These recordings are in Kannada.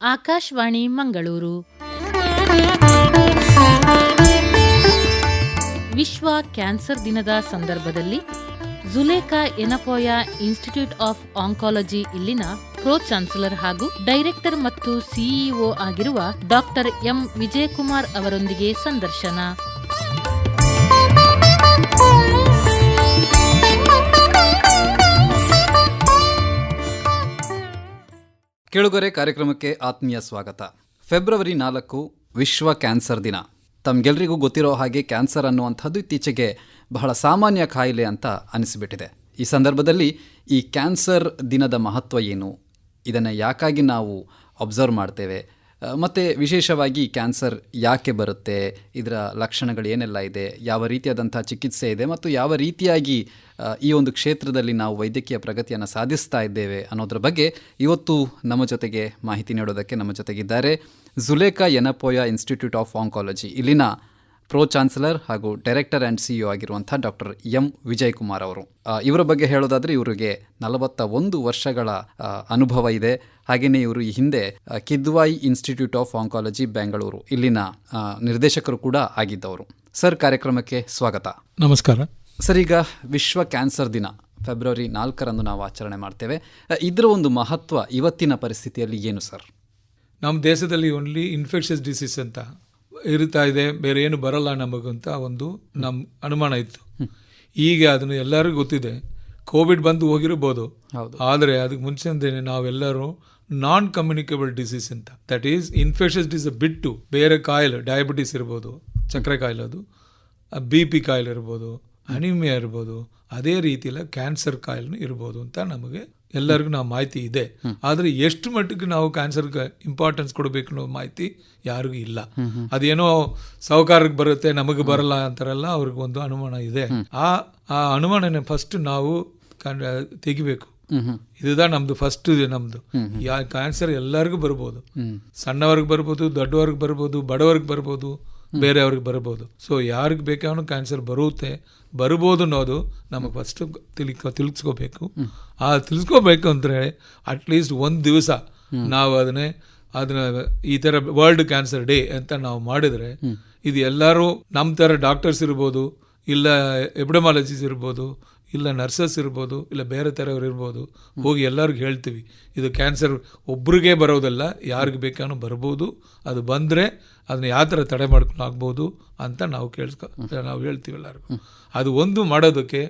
ಆಕಾಶವಾಣಿ ಮಂಗಳೂರು. ವಿಶ್ವ ಕ್ಯಾನ್ಸರ್ ದಿನದ ಸಂದರ್ಭದಲ್ಲಿ Zulekha Yenepoya institute of oncology ಇಲ್ಲಿನ ಪ್ರೋ ಚಾನ್ಸಲರ್ ಹಾಗೂ ಡೈರೆಕ್ಟರ್ ಮತ್ತು ಸಿಇಒ ಆಗಿರುವ ಡಾಕ್ಟರ್ ಎಂ ವಿಜಯಕುಮಾರ್ ಅವರೊಂದಿಗೆ ಸಂದರ್ಶನ. ಕೇಳುಗರೆ, ಕಾರ್ಯಕ್ರಮಕ್ಕೆ ಆತ್ಮೀಯ ಸ್ವಾಗತ. ಫೆಬ್ರವರಿ 4 ವಿಶ್ವ ಕ್ಯಾನ್ಸರ್ ದಿನ. ತಮಗೆಲ್ಲರಿಗೂ ಗೊತ್ತಿರೋ ಹಾಗೆ ಕ್ಯಾನ್ಸರ್ ಅನ್ನುವಂಥದ್ದು ಇತ್ತೀಚೆಗೆ ಬಹಳ ಸಾಮಾನ್ಯ ಕಾಯಿಲೆ ಅಂತ ಅನಿಸಿಬಿಟ್ಟಿದೆ. ಈ ಸಂದರ್ಭದಲ್ಲಿ ಈ ಕ್ಯಾನ್ಸರ್ ದಿನದ ಮಹತ್ವ ಏನು, ಇದನ್ನು ಯಾಕಾಗಿ ನಾವು ಅಬ್ಸರ್ವ್ ಮಾಡ್ತೇವೆ, ಮತ್ತು ವಿಶೇಷವಾಗಿ ಕ್ಯಾನ್ಸರ್ ಯಾಕೆ ಬರುತ್ತೆ, ಇದರ ಲಕ್ಷಣಗಳು ಏನೆಲ್ಲ ಇದೆ, ಯಾವ ರೀತಿಯಾದಂಥ ಚಿಕಿತ್ಸೆ ಇದೆ ಮತ್ತು ಯಾವ ರೀತಿಯಾಗಿ ಈ ಒಂದು ಕ್ಷೇತ್ರದಲ್ಲಿ ನಾವು ವೈದ್ಯಕೀಯ ಪ್ರಗತಿಯನ್ನು ಸಾಧಿಸ್ತಾ ಇದ್ದೇವೆ ಅನ್ನೋದ್ರ ಬಗ್ಗೆ ಇವತ್ತು ನಮ್ಮ ಜೊತೆಗೆ ಮಾಹಿತಿ ನೀಡೋದಕ್ಕೆ ನಮ್ಮ ಜೊತೆಗಿದ್ದಾರೆ Zulekha Yenepoya institute of oncology ಇಲ್ಲಿನ ಪ್ರೋ ಚಾನ್ಸಲರ್ ಹಾಗೂ ಡೈರೆಕ್ಟರ್ ಆ್ಯಂಡ್ ಸಿಇಒ ಆಗಿರುವಂಥ ಡಾಕ್ಟರ್ ಎಂ ವಿಜಯಕುಮಾರ್ ಅವರು. ಇವರ ಬಗ್ಗೆ ಹೇಳೋದಾದರೆ ಇವರಿಗೆ 41 ವರ್ಷಗಳ ಅನುಭವ ಇದೆ. ಹಾಗೆಯೇ ಇವರು ಈ ಹಿಂದೆ Kidwai institute of oncology Bengaluru ಇಲ್ಲಿನ ನಿರ್ದೇಶಕರು ಕೂಡ ಆಗಿದ್ದವರು. ಸರ್, ಕಾರ್ಯಕ್ರಮಕ್ಕೆ ಸ್ವಾಗತ. ನಮಸ್ಕಾರ ಸರ್, ಈಗ ವಿಶ್ವ ಕ್ಯಾನ್ಸರ್ ದಿನ ಫೆಬ್ರವರಿ 4 ನಾವು ಆಚರಣೆ ಮಾಡ್ತೇವೆ. ಇದರ ಒಂದು ಮಹತ್ವ ಇವತ್ತಿನ ಪರಿಸ್ಥಿತಿಯಲ್ಲಿ ಏನು ಸರ್? ನಮ್ಮ ದೇಶದಲ್ಲಿ ಓನ್ಲಿ ಇನ್ಫೆಕ್ಷಸ್ ಡಿಸೀಸ್ ಅಂತ ಇರ್ತಾ ಇದೆ, ಬೇರೆ ಏನು ಬರಲ್ಲ ನಮಗಂತ ಒಂದು ನಮ್ಮ ಅನುಮಾನ ಇತ್ತು. ಈಗ ಅದನ್ನು ಎಲ್ಲರಿಗೂ ಗೊತ್ತಿದೆ. ಕೋವಿಡ್ ಬಂದು ಹೋಗಿರ್ಬೋದು, ಆದರೆ ಅದಕ್ಕೆ ಮುಂಚೆನೇ ನಾವೆಲ್ಲರೂ ನಾನ್ ಕಮ್ಯುನಿಕೇಬಲ್ ಡಿಸೀಸ್ ಅಂತ, ದಟ್ ಈಸ್ ಇನ್ಫೆಕ್ಷಸ್ ಡಿಸೀಸ್ ಬಿಟ್ಟು ಬೇರೆ ಕಾಯಿಲೆ, ಡಯಾಬಿಟಿಸ್ ಇರ್ಬೋದು, ಸಕ್ಕರೆ ಕಾಯಿಲೆ, ಅದು BP ಕಾಯಿಲೆ ಇರ್ಬೋದು, ಅನಿಮಿಯಾ ಇರ್ಬೋದು, ಅದೇ ರೀತಿಯಲ್ಲಿ ಕ್ಯಾನ್ಸರ್ ಕಾಯಿಲೆ ಇರ್ಬೋದು ಅಂತ ನಮಗೆ ಎಲ್ಲರಿಗೂ ನಾವು ಮಾಹಿತಿ ಇದೆ. ಆದರೆ ಎಷ್ಟು ಮಟ್ಟಿಗೆ ನಾವು ಕ್ಯಾನ್ಸರ್ಗೆ ಇಂಪಾರ್ಟೆನ್ಸ್ ಕೊಡಬೇಕು ಅನ್ನೋ ಮಾಹಿತಿ ಯಾರಿಗೂ ಇಲ್ಲ. ಅದೇನೋ ಸಾಹುಕಾರಕ್ಕೆ ಬರುತ್ತೆ, ನಮಗೆ ಬರಲ್ಲ ಅಂತಾರಲ್ಲ, ಅವ್ರಿಗೆ ಒಂದು ಅನುಮಾನ ಇದೆ. ಆ ಅನುಮಾನನೇ ಫಸ್ಟ್ ನಾವು ತೆಗಿಬೇಕು. ಇದುದ ನಮ್ದು ಫಸ್ಟ್. ನಮ್ದು ಕ್ಯಾನ್ಸರ್ ಎಲ್ಲರಿಗೂ ಬರ್ಬೋದು, ಸಣ್ಣವ್ರಿಗೆ ಬರ್ಬೋದು, ದೊಡ್ಡವ್ರಿಗೆ ಬರ್ಬೋದು, ಬಡವ್ರಿಗೆ ಬರ್ಬೋದು, ಬೇರೆಯವ್ರಿಗೆ ಬರ್ಬೋದು. ಸೊ ಯಾರಿಗೆ ಬೇಕಾದ್ರೂ ಕ್ಯಾನ್ಸರ್ ಬರ್ಬೋದು ಅನ್ನೋದು ನಮಗೆ ಫಸ್ಟ್ ತಿಳಿಸ್ಕೋಬೇಕು. ಆ ತಿಳಿಸ್ಕೋಬೇಕು ಅಂದರೆ ಅಟ್ಲೀಸ್ಟ್ ಒಂದು ದಿವಸ ನಾವು ಅದನ್ನ ಈ ಥರ ವರ್ಲ್ಡ್ ಕ್ಯಾನ್ಸರ್ ಡೇ ಅಂತ ನಾವು ಮಾಡಿದರೆ, ಇದು ಎಲ್ಲರೂ ನಮ್ಮ ಥರ ಡಾಕ್ಟರ್ಸ್ ಇರ್ಬೋದು, ಇಲ್ಲ ಎಪಿಡೆಮಾಲಜಿಸ್ಟ್ ಇರ್ಬೋದು, ಇಲ್ಲ ನರ್ಸಸ್ ಇರ್ಬೋದು, ಇಲ್ಲ ಬೇರೆ ಥರವ್ರು ಇರ್ಬೋದು, ಹೋಗಿ ಎಲ್ಲರಿಗೂ ಹೇಳ್ತೀವಿ ಇದು ಕ್ಯಾನ್ಸರ್ ಒಬ್ರಿಗೆ ಬರೋದಲ್ಲ, ಯಾರಿಗೆ ಬೇಕಾದ್ರೂ ಬರ್ಬೋದು, ಅದು ಬಂದರೆ ಅದನ್ನ ಯಾವ ಥರ ತಡೆ ಮಾಡ್ಕೊಳ್ಳಾಗ್ಬೋದು ಅಂತ ನಾವು ಹೇಳ್ತೀವಿ ಎಲ್ಲರಿಗೂ. ಅದು ಒಂದು ಮಾಡೋದಕ್ಕೆ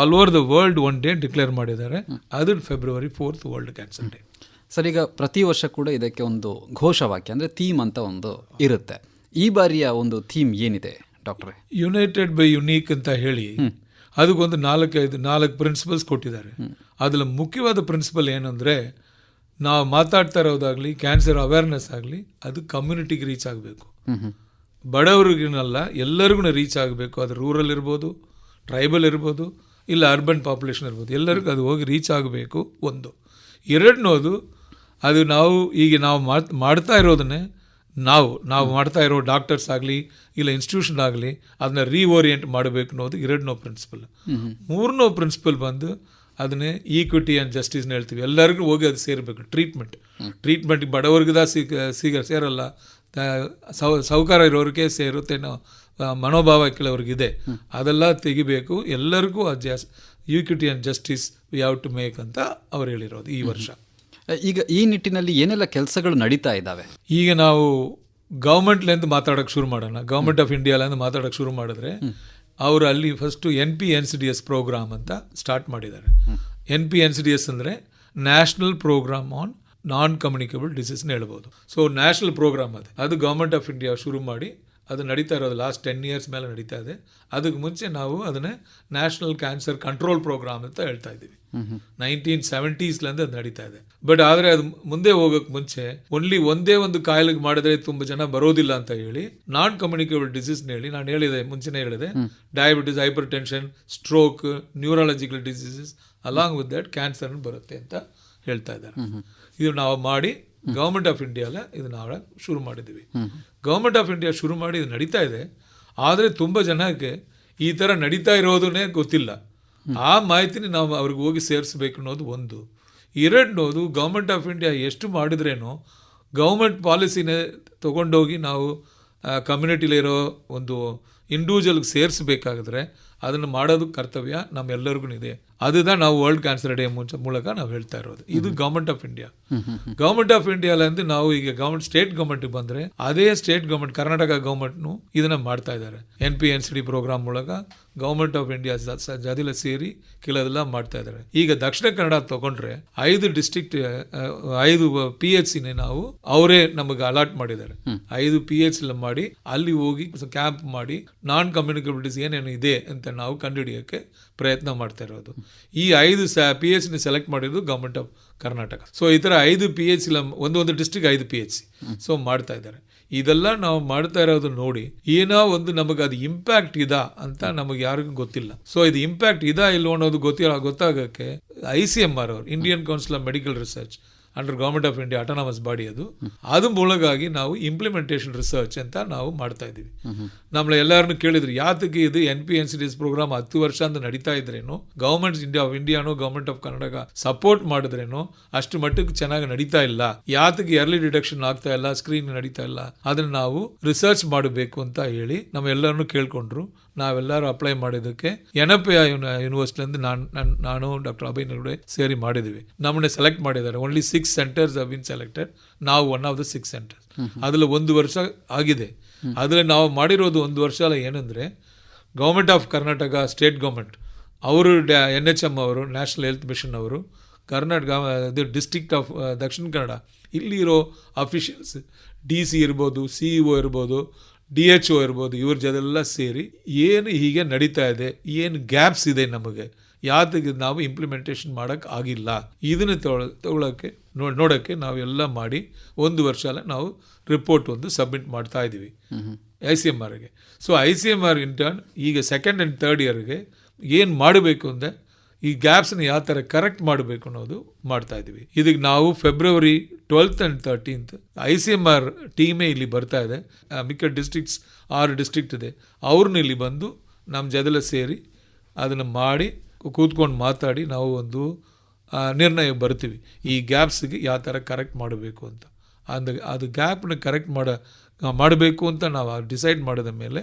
all over the world one day declare ಮಾಡಿದ್ದಾರೆ. ಅದು February 4 world cancer day. Sir, ಈಗ ಪ್ರತಿ ವರ್ಷ ಕೂಡ ಇದಕ್ಕೆ ಒಂದು ಘೋಷವಾಕ್ಯ ಅಂದರೆ ಥೀಮ್ ಅಂತ ಒಂದು ಇರುತ್ತೆ. ಈ ಬಾರಿಯ ಒಂದು ಥೀಮ್ ಏನಿದೆ ಡಾಕ್ಟ್ರೆ? ಯುನೈಟೆಡ್ ಬೈ ಯುನೀಕ್ ಅಂತ ಹೇಳಿ ಅದಕ್ಕೊಂದು 4 ಪ್ರಿನ್ಸಿಪಲ್ಸ್ ಕೊಟ್ಟಿದ್ದಾರೆ. ಅದರಲ್ಲಿ ಮುಖ್ಯವಾದ ಪ್ರಿನ್ಸಿಪಲ್ ಏನಂದರೆ, ನಾವು ಮಾತಾಡ್ತಾ ಇರೋದಾಗಲಿ, ಕ್ಯಾನ್ಸರ್ ಅವೇರ್ನೆಸ್ ಆಗಲಿ, ಅದು ಕಮ್ಯುನಿಟಿಗೆ ರೀಚ್ ಆಗಬೇಕು. ಬಡವರಿಗಿನಲ್ಲ, ಎಲ್ಲರಿಗೂ ರೀಚ್ ಆಗಬೇಕು. ಅದು ರೂರಲ್ ಇರ್ಬೋದು, ಟ್ರೈಬಲ್ ಇರ್ಬೋದು, ಇಲ್ಲ ಅರ್ಬನ್ ಪಾಪ್ಯುಲೇಷನ್ ಇರ್ಬೋದು, ಎಲ್ಲರಿಗೂ ಅದು ಹೋಗಿ ರೀಚ್ ಆಗಬೇಕು. ಒಂದು. ಎರಡನೇದು, ಅದು ನಾವು ಮಾಡ್ತಾ ಇರೋದನ್ನೇ ನಾವು ಮಾಡ್ತಾ ಇರೋ ಡಾಕ್ಟರ್ಸ್ ಆಗಲಿ, ಇಲ್ಲ ಇನ್ಸ್ಟಿಟ್ಯೂಷನ್ ಆಗಲಿ, ಅದನ್ನ ರೀಓರಿಯೆಂಟ್ ಮಾಡಬೇಕು ಅನ್ನೋದು 2ನೇ ಪ್ರಿನ್ಸಿಪಲ್. 3ನೇ ಪ್ರಿನ್ಸಿಪಲ್ ಬಂದು ಅದನ್ನೇ ಈಕ್ವಿಟಿ ಆ್ಯಂಡ್ ಜಸ್ಟಿಸ್ನ ಹೇಳ್ತೀವಿ. ಎಲ್ಲರಿಗೂ ಹೋಗಿ ಅದು ಸೇರಬೇಕು. ಟ್ರೀಟ್ಮೆಂಟ್ ಬಡವರ್ಗದ ಸೇರಲ್ಲ, ಸೌಕಾರ ಇರೋರಿಗೆ ಸೇರುತ್ತೆ ಮನೋಭಾವ ಕೆಲವ್ರಿಗಿದೆ. ಅದೆಲ್ಲ ತೆಗಿಬೇಕು. ಎಲ್ಲರಿಗೂ equity and justice we have to make ಅಂತ ಅವ್ರು ಹೇಳಿರೋದು ಈ ವರ್ಷ. ಈಗ ಈ ನಿಟ್ಟಿನಲ್ಲಿ ಏನೆಲ್ಲ ಕೆಲಸಗಳು ನಡೀತಾ ಇದ್ದಾವೆ? ಈಗ ನಾವು ಗೌರ್ಮೆಂಟ್ಲಿಂದ ಮಾತಾಡೋಕ್ಕೆ ಶುರು ಮಾಡೋಣ. ಗೌರ್ಮೆಂಟ್ ಆಫ್ ಇಂಡಿಯಾಲಿಂದ ಮಾತಾಡೋಕ್ಕೆ ಶುರು ಮಾಡಿದ್ರೆ, ಅವರು ಅಲ್ಲಿ ಫಸ್ಟು NPNCDS ಪ್ರೋಗ್ರಾಮ್ ಅಂತ ಸ್ಟಾರ್ಟ್ ಮಾಡಿದ್ದಾರೆ. NPNCDS ಅಂದರೆ national program on non communicable ಡಿಸೀಸ್ನ ಹೇಳ್ಬೋದು. ಸೊ ನ್ಯಾಷನಲ್ ಪ್ರೋಗ್ರಾಮ್ ಅದು ಗೌರ್ಮೆಂಟ್ ಆಫ್ ಇಂಡಿಯಾ ಶುರು ಮಾಡಿ ಅದು ನಡೀತಾ ಇರೋದು ಲಾಸ್ಟ್ 10 years ಮೇಲೆ ನಡೀತಾ ಇದೆ. ಅದಕ್ಕೆ ಮುಂಚೆ ನಾವು ಅದನ್ನೇ ನ್ಯಾಷನಲ್ ಕ್ಯಾನ್ಸರ್ ಕಂಟ್ರೋಲ್ ಪ್ರೋಗ್ರಾಮ್ ಅಂತ ಹೇಳ್ತಾ ಇದ್ದೀವಿ. 1970s ಅದು ನಡೀತಾ ಇದೆ. ಬಟ್ ಆದರೆ ಅದು ಮುಂದೆ ಹೋಗೋಕ್ಕೆ ಮುಂಚೆ ಒಂದೇ ಒಂದು ಕಾಯಿಲೆಗೆ ಮಾಡಿದ್ರೆ ತುಂಬ ಜನ ಬರೋದಿಲ್ಲ ಅಂತ ಹೇಳಿ ನಾನ್ ಕಮ್ಯುನಿಕೇಬಲ್ ಡಿಸೀಸ್ನ ಹೇಳಿ, ನಾನು ಮುಂಚೆನೇ ಹೇಳಿದೆ, diabetes, hypertension, stroke, neurological diseases along with that cancer ಬರುತ್ತೆ ಅಂತ ಹೇಳ್ತಾ ಇದ್ದಾರೆ. ಇದು ನಾವು ಮಾಡಿ ಗೌರ್ಮೆಂಟ್ ಆಫ್ ಇಂಡಿಯಾಲ ಇದು ನಾವು ಶುರು ಮಾಡಿದ್ದೀವಿ. ಗೌರ್ಮೆಂಟ್ ಆಫ್ ಇಂಡಿಯಾ ಶುರು ಮಾಡಿ ಇದು ನಡೀತಾ ಇದೆ. ಆದರೆ ತುಂಬ ಜನಕ್ಕೆ ಈ ಥರ ನಡೀತಾ ಇರೋದನ್ನೇ ಗೊತ್ತಿಲ್ಲ. ಆ ಮಾಹಿತಿನ ನಾವು ಅವ್ರಿಗೆ ಹೋಗಿ ಸೇರಿಸ್ಬೇಕು ಅನ್ನೋದು ಒಂದು. ಎರಡನೇದು ಗೌರ್ಮೆಂಟ್ ಆಫ್ ಇಂಡಿಯಾ ಎಷ್ಟು ಮಾಡಿದ್ರೇನೋ ಗೌರ್ಮೆಂಟ್ ಪಾಲಿಸಿನೇ ತೊಗೊಂಡೋಗಿ ನಾವು ಕಮ್ಯುನಿಟಿಲಿರೋ ಒಂದು ಇಂಡಿವಿಜುವಲ್ಗೆ ಸೇರಿಸಬೇಕಾಗಿದ್ರೆ ಅದನ್ನು ಮಾಡೋದು ಕರ್ತವ್ಯ ನಮ್ಮೆಲ್ಲರಿಗೂ ಇದೆ. ಅದನ್ನ ನಾವು ವರ್ಲ್ಡ್ ಕ್ಯಾನ್ಸರ್ ಡೇ ಮೂಲಕ ನಾವು ಹೇಳ್ತಾ ಇರೋದು. ಇದು government of India. Government of India ಅಂದ್ರೆ ನಾವು ಈಗ ಸ್ಟೇಟ್ ಗೌರ್ಮೆಂಟ್ ಬಂದ್ರೆ ಅದೇ ಸ್ಟೇಟ್ ಗೌರ್ಮೆಂಟ್ ಕರ್ನಾಟಕ ಗೌರ್ಮೆಂಟ್ನು ಇದನ್ನ ಮಾಡ್ತಾ ಇದ್ದಾರೆ. NPNCD ಪ್ರೋಗ್ರಾಮ್ ಮೂಲಕ ಗೌರ್ಮೆಂಟ್ ಆಫ್ ಇಂಡಿಯಾ ಜೊತೆಲೆ ಸೇರಿ ಕೆಲವೆಲ್ಲ ಮಾಡ್ತಾ ಇದ್ದಾರೆ. ಈಗ ದಕ್ಷಿಣ ಕನ್ನಡ ತಗೊಂಡ್ರೆ 5 ಡಿಸ್ಟ್ರಿಕ್ಟ್ 5 PHC ನಾವು ಅವರೇ ನಮಗೆ ಅಲಾಟ್ ಮಾಡಿದ್ದಾರೆ. 5 PHC ಮಾಡಿ ಅಲ್ಲಿ ಹೋಗಿ ಕ್ಯಾಂಪ್ ಮಾಡಿ ನಾನ್ ಕಮ್ಯುನಿಕಬಿಲಿಟೀಸ್ ಏನೇನು ಇದೆ ಅಂತ ನಾವು ಕಂಡುಹಿಡಿಯೋಕ್ಕೆ ಪ್ರಯತ್ನ ಮಾಡ್ತಾ ಇರೋದು. ಈ 5 PHC ಸೆಲೆಕ್ಟ್ ಮಾಡಿರೋದು ಗೌರ್ಮೆಂಟ್ ಆಫ್ ಕರ್ನಾಟಕ. ಸೊ ಈ ಥರ 5 PHC ಒಂದು ಡಿಸ್ಟ್ರಿಕ್ಟ್ 5 PHC ಸೊ ಮಾಡ್ತಾ ಇದ್ದಾರೆ. ಇದೆಲ್ಲ ನಾವು ಮಾಡ್ತಾ ಇರೋದು ನೋಡಿ ಏನೋ ಒಂದು ನಮಗೆ ಅದು ಇಂಪ್ಯಾಕ್ಟ್ ಇದಾ ಅಂತ ನಮಗೆ ಯಾರಿಗೂ ಗೊತ್ತಿಲ್ಲ. ಸೊ ಇದು ಇಂಪ್ಯಾಕ್ಟ್ ಇದಾ ಇಲ್ವೋ ಅನ್ನೋದು ಗೊತ್ತಾಗಕ್ಕೆ ICMR ಅವರು Indian council of medical research under government of India autonomous body ಅದು ಮೂಲಗಾಗಿ ನಾವು ಇಂಪ್ಲಿಮೆಂಟೇಷನ್ ರಿಸರ್ಚ್ ಅಂತ ನಾವು ಮಾಡ್ತಾ ಇದ್ದೀವಿ. ನಮ್ಮನ್ನ ಎಲ್ಲರನ್ನು ಕೇಳಿದ್ರು ಯಾತಕ್ಕೆ ಇದು NPNCDs ಪ್ರೋಗ್ರಾಮ್ 10 ವರ್ಷ ಅಂತ ನಡೀತಾ ಇದ್ರೇನು ಗೌರ್ಮೆಂಟ್ ಆಫ್ ಇಂಡಿಯಾನೋ ಗೌರ್ಮೆಂಟ್ ಆಫ್ ಕರ್ನಾಟಕ ಸಪೋರ್ಟ್ ಮಾಡಿದ್ರೇನು ಅಷ್ಟು ಮಟ್ಟಕ್ಕೆ ಚೆನ್ನಾಗಿ ನಡೀತಾ ಇಲ್ಲ, ಯಾತಕ್ಕೆ ಎರ್ಲಿ ಡಿಟೆಕ್ಷನ್ ಆಗ್ತಾ ಇಲ್ಲ, ಸ್ಕ್ರೀನ್ ನಡೀತಾ ಇಲ್ಲ, ಅದನ್ನ ನಾವು ರಿಸರ್ಚ್ ಮಾಡಬೇಕು ಅಂತ ಹೇಳಿ ನಮ್ಮೆಲ್ಲರನ್ನು ಕೇಳ್ಕೊಂಡ್ರು. ನಾವೆಲ್ಲರೂ ಅಪ್ಲೈ ಮಾಡಿದ್ದಕ್ಕೆ NPI ಯೂನಿವರ್ಸಿಟಿಯಿಂದ ನಾನು ಡಾಕ್ಟರ್ ಅಭಯ್ ನಡುವೆ ಸೇರಿ ಮಾಡಿದ್ವಿ. ನಮ್ಮನ್ನೇ ಸೆಲೆಕ್ಟ್ ಮಾಡಿದ್ದಾರೆ. Only 6 centers have been selected. ನಾವು ಒನ್ ಆಫ್ ದ 6 centers. ಅದ್ರಲ್ಲಿ 1 ವರ್ಷ ಆಗಿದೆ. ಅದ್ರಲ್ಲಿ ನಾವು ಮಾಡಿರೋದು 1 ವರ್ಷ ಅಲ್ಲ. ಏನಂದ್ರೆ government of Karnataka state government ಅವರು NHM ಅವರು ನ್ಯಾಷನಲ್ ಹೆಲ್ತ್ ಮಿಷನ್ ಅವರು ಕರ್ನಾಟಕ ಡಿಸ್ಟ್ರಿಕ್ಟ್ ಆಫ್ ದಕ್ಷಿಣ ಕನ್ನಡ ಇಲ್ಲಿರೋ ಅಫಿಷಿಯಲ್ಸ್ DC ಇರ್ಬೋದು, CEO ಇರ್ಬೋದು, DHO ಇರ್ಬೋದು, ಇವ್ರ ಜೊತೆಲ್ಲ ಸೇರಿ ಏನು ಹೀಗೆ ನಡೀತಾ ಇದೆ, ಏನು ಗ್ಯಾಪ್ಸ್ ಇದೆ ನಮಗೆ, ಯಾತಕ್ಕೆ ನಾವು ಇಂಪ್ಲಿಮೆಂಟೇಷನ್ ಮಾಡೋಕ್ಕೆ ಆಗಿಲ್ಲ, ಇದನ್ನು ತಗೊಳ್ಳೋಕ್ಕೆ ನೋಡೋಕ್ಕೆ ನಾವೆಲ್ಲ ಮಾಡಿ 1 ವರ್ಷ ಅಲ್ಲ ನಾವು ರಿಪೋರ್ಟ್ ಒಂದು ಸಬ್ಮಿಟ್ ಮಾಡ್ತಾ ಇದ್ದೀವಿ ICMRಗೆ. ಸೊ ICMR ಇಂಟರ್ನ್ ಈಗ 2nd and 3rd ಇಯರ್ಗೆ ಏನು ಮಾಡಬೇಕು ಅಂದರೆ ಈ ಗ್ಯಾಪ್ಸ್ನ ಯಾವ ಥರ ಕರೆಕ್ಟ್ ಮಾಡಬೇಕು ಅನ್ನೋದು ಮಾಡ್ತಾ ಇದ್ದೀವಿ. ಇದಕ್ಕೆ ನಾವು February 12th and 13th ICMR ಟೀಮೇ ಇಲ್ಲಿ ಬರ್ತಾ ಇದೆ. ಮಿಕ್ಕ ಡಿಸ್ಟ್ರಿಕ್ಟ್ಸ್ 6 ಡಿಸ್ಟ್ರಿಕ್ಟ್ ಇದೆ, ಅವ್ರನ್ನ ಇಲ್ಲಿ ಬಂದು ನಮ್ಮ ಜೊತೆಲೆ ಸೇರಿ ಅದನ್ನು ಮಾಡಿ ಕೂತ್ಕೊಂಡು ಮಾತಾಡಿ ನಾವು ಒಂದು ನಿರ್ಣಯ ಬರ್ತೀವಿ ಈ ಗ್ಯಾಪ್ಸ್ಗೆ ಯಾವ ಥರ ಕರೆಕ್ಟ್ ಮಾಡಬೇಕು ಅಂತ. ಅದು ಗ್ಯಾಪ್ನ ಕರೆಕ್ಟ್ ಮಾಡಬೇಕು ಅಂತ ನಾವು ಡಿಸೈಡ್ ಮಾಡಿದ ಮೇಲೆ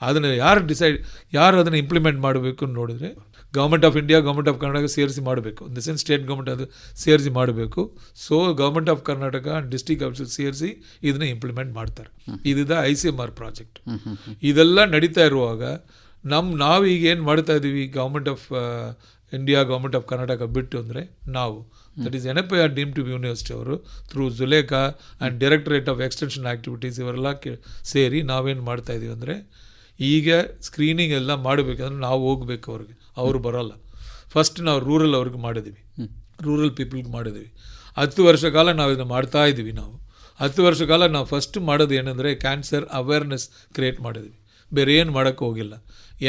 ಅದನ್ನು ಯಾರು ಅದನ್ನು ಇಂಪ್ಲಿಮೆಂಟ್ ಮಾಡಬೇಕು ನೋಡಿದ್ರೆ government of India government of Karnataka ಸೇರಿಸಿ ಮಾಡಬೇಕು. In the sense state government ಅದು ಸೇರಿಸಿ ಮಾಡಬೇಕು. So government of Karnataka district officer ಸೇರಿಸಿ ಇದನ್ನ ಇಂಪ್ಲಿಮೆಂಟ್ ಮಾಡ್ತಾರೆ. ಇದಿದೆ ICMR ಪ್ರಾಜೆಕ್ಟ್. ಇದೆಲ್ಲ ನಡೀತಾ ಇರುವಾಗ ನಾವೀಗ ಏನು ಮಾಡ್ತಾ ಇದ್ದೀವಿ government of India government of Karnataka ಬಿಟ್ಟು ಅಂದರೆ ನಾವು that is NPI deem to university ಅವರು through Zulekha and directorate of extension activities ಇವರೆಲ್ಲ ಸೇರಿ ನಾವೇನು ಮಾಡ್ತಾ ಇದ್ದೀವಿ ಅಂದರೆ ಈಗ ಸ್ಕ್ರೀನಿಂಗ್ ಎಲ್ಲ ಮಾಡಬೇಕಂದ್ರೆ ನಾವು ಹೋಗ್ಬೇಕು ಅವ್ರಿಗೆ, ಅವರು ಬರೋಲ್ಲ. ಫಸ್ಟ್ ನಾವು ರೂರಲ್ ಅವ್ರಿಗೆ ಮಾಡಿದ್ದೀವಿ, ರೂರಲ್ ಪೀಪಲ್ಗೆ ಮಾಡಿದ್ದೀವಿ. 10 ವರ್ಷ ಕಾಲ ನಾವು ಇದನ್ನು ಮಾಡ್ತಾ ಇದ್ದೀವಿ. ನಾವು 10 ವರ್ಷ ಕಾಲ ನಾವು ಫಸ್ಟ್ ಮಾಡೋದು ಏನಂದರೆ ಕ್ಯಾನ್ಸರ್ ಅವೇರ್ನೆಸ್ ಕ್ರಿಯೇಟ್ ಮಾಡಿದ್ವಿ, ಬೇರೆ ಏನು ಮಾಡೋಕ್ಕೆ ಹೋಗಿಲ್ಲ.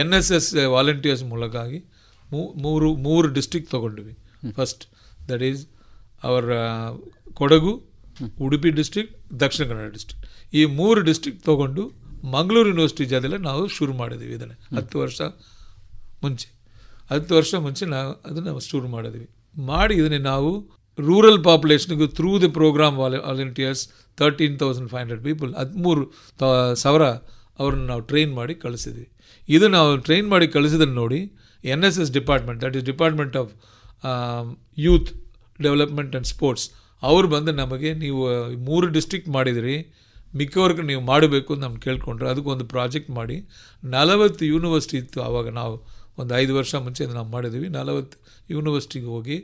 NSS ವಾಲಂಟಿಯರ್ಸ್ ಮೂಲಕವಾಗಿ ಮೂರು ಡಿಸ್ಟ್ರಿಕ್ಟ್ ತೊಗೊಂಡ್ವಿ. First that is our Kodagu, Udupi district, Dakshina Kannada district. ಈ 3 ಡಿಸ್ಟ್ರಿಕ್ಟ್ ತೊಗೊಂಡು ಮಂಗಳೂರು ಯೂನಿವರ್ಸಿಟಿ ಜೊತೆಲೆ ನಾವು ಶುರು ಮಾಡಿದ್ವಿ ಇದನ್ನು 10 ವರ್ಷ ಮುಂಚೆ ನಾವು ಅದನ್ನು ಶುರು ಮಾಡಿದ್ವಿ. ಮಾಡಿ ಇದನ್ನೇ ನಾವು ರೂರಲ್ ಪಾಪ್ಯುಲೇಷನ್ಗೂ through the program volunteers 13,500 people 13,000 ಅವ್ರನ್ನ ನಾವು ಟ್ರೈನ್ ಮಾಡಿ ಕಳಿಸಿದ್ವಿ. ಇದು ನಾವು ಟ್ರೈನ್ ಮಾಡಿ ಕಳಿಸಿದನ್ನು ನೋಡಿ NSS department, that is department of youth development and sports, ಅವ್ರು ಬಂದು ನಮಗೆ ನೀವು 3 ಡಿಸ್ಟ್ರಿಕ್ಟ್ ಮಾಡಿದಿರಿ, ಮಿಕ್ಕವ್ರಿಗೆ ನೀವು ಮಾಡಬೇಕು ಅಂತ ನಮ್ಗೆ ಕೇಳ್ಕೊಂಡ್ರೆ ಅದಕ್ಕೆ ಒಂದು ಪ್ರಾಜೆಕ್ಟ್ ಮಾಡಿ 40 ಯೂನಿವರ್ಸಿಟಿ ಇತ್ತು. ಆವಾಗ ನಾವು ಒಂದು 5 ವರ್ಷ ಮುಂಚೆ ನಾವು ಮಾಡಿದ್ವಿ. 40 ಯೂನಿವರ್ಸಿಟಿಗೆ ಹೋಗಿ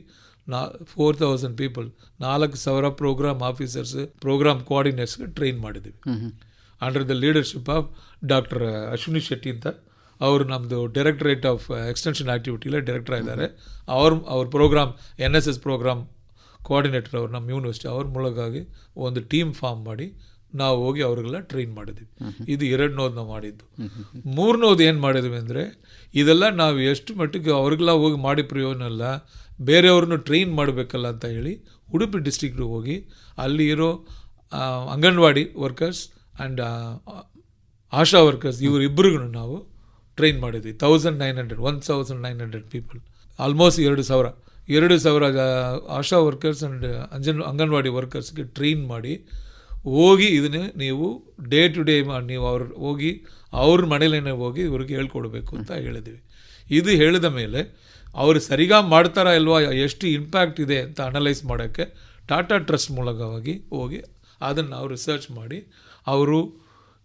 4,000 ಪೀಪಲ್ 4,000 ಪ್ರೋಗ್ರಾಮ್ ಆಫೀಸರ್ಸ್ ಪ್ರೋಗ್ರಾಮ್ ಕೋಆರ್ಡಿನೇಟ್ಸ್ಗೆ ಟ್ರೈನ್ ಮಾಡಿದ್ವಿ under the leadership of doctor Ashwini Shetty ಅಂತ. ಅವರು ನಮ್ಮದು ಡೈರೆಕ್ಟರೇಟ್ ಆಫ್ ಎಕ್ಸ್ಟೆನ್ಷನ್ ಆ್ಯಕ್ಟಿವಿಟಿಲೇ ಡೈರೆಕ್ಟರ್ ಆಗಿದ್ದಾರೆ. ಅವ್ರ ಪ್ರೋಗ್ರಾಮ್ NSS ಪ್ರೋಗ್ರಾಮ್ ಕೋಆರ್ಡಿನೇಟರ್ ಅವರು ನಮ್ಮ ಯೂನಿವರ್ಸಿಟಿ ಅವ್ರ ಮೂಲಕವಾಗಿ ಒಂದು ಟೀಮ್ ಫಾರ್ಮ್ ಮಾಡಿ ನಾವು ಹೋಗಿ ಅವ್ರಿಗೆಲ್ಲ ಟ್ರೈನ್ ಮಾಡಿದ್ವಿ. ಇದು 2 ನಾವು ಮಾಡಿದ್ದು. 3 ಏನು ಮಾಡಿದ್ವಿ ಅಂದರೆ ಇದೆಲ್ಲ ನಾವು ಎಷ್ಟು ಮಟ್ಟಿಗೆ ಅವ್ರಿಗೆಲ್ಲ ಹೋಗಿ ಮಾಡಿ ಪ್ರಯೋಜನ ಇಲ್ಲ, ಬೇರೆಯವ್ರನ್ನೂ ಟ್ರೈನ್ ಮಾಡಬೇಕಲ್ಲ ಅಂತ ಹೇಳಿ ಉಡುಪಿ ಡಿಸ್ಟ್ರಿಕ್ಟ್ಗೆ ಹೋಗಿ ಅಲ್ಲಿ ಇರೋ anganwadi workers and ASHA workers ಇವರಿಬ್ಬರಿಗೂ ನಾವು ಟ್ರೈನ್ ಮಾಡಿದ್ವಿ. 1,900 people, almost 2,000 2,000 ASHA workers and anganwadi ವರ್ಕರ್ಸ್ಗೆ ಟ್ರೈನ್ ಮಾಡಿ ಹೋಗಿ ಇದನ್ನು ನೀವು ಡೇ ಟು ಡೇ ನೀವು ಹೋಗಿ ಅವ್ರ ಮನೇಲೇನೆ ಹೋಗಿ ಇವ್ರಿಗೆ ಹೇಳ್ಕೊಡ್ಬೇಕು ಅಂತ ಹೇಳಿದ್ವಿ. ಇದು ಹೇಳಿದ ಮೇಲೆ ಅವರು ಸರಿಗಾ ಮಾಡ್ತಾರಾ ಇಲ್ವಾ, ಎಷ್ಟು ಇಂಪ್ಯಾಕ್ಟ್ ಇದೆ ಅಂತ ಅನಲೈಸ್ ಮಾಡೋಕ್ಕೆ ಟಾಟಾ ಟ್ರಸ್ಟ್ ಮೂಲಕವಾಗಿ ಹೋಗಿ ಅದನ್ನು ನಾವು ರಿಸರ್ಚ್ ಮಾಡಿ ಅವರು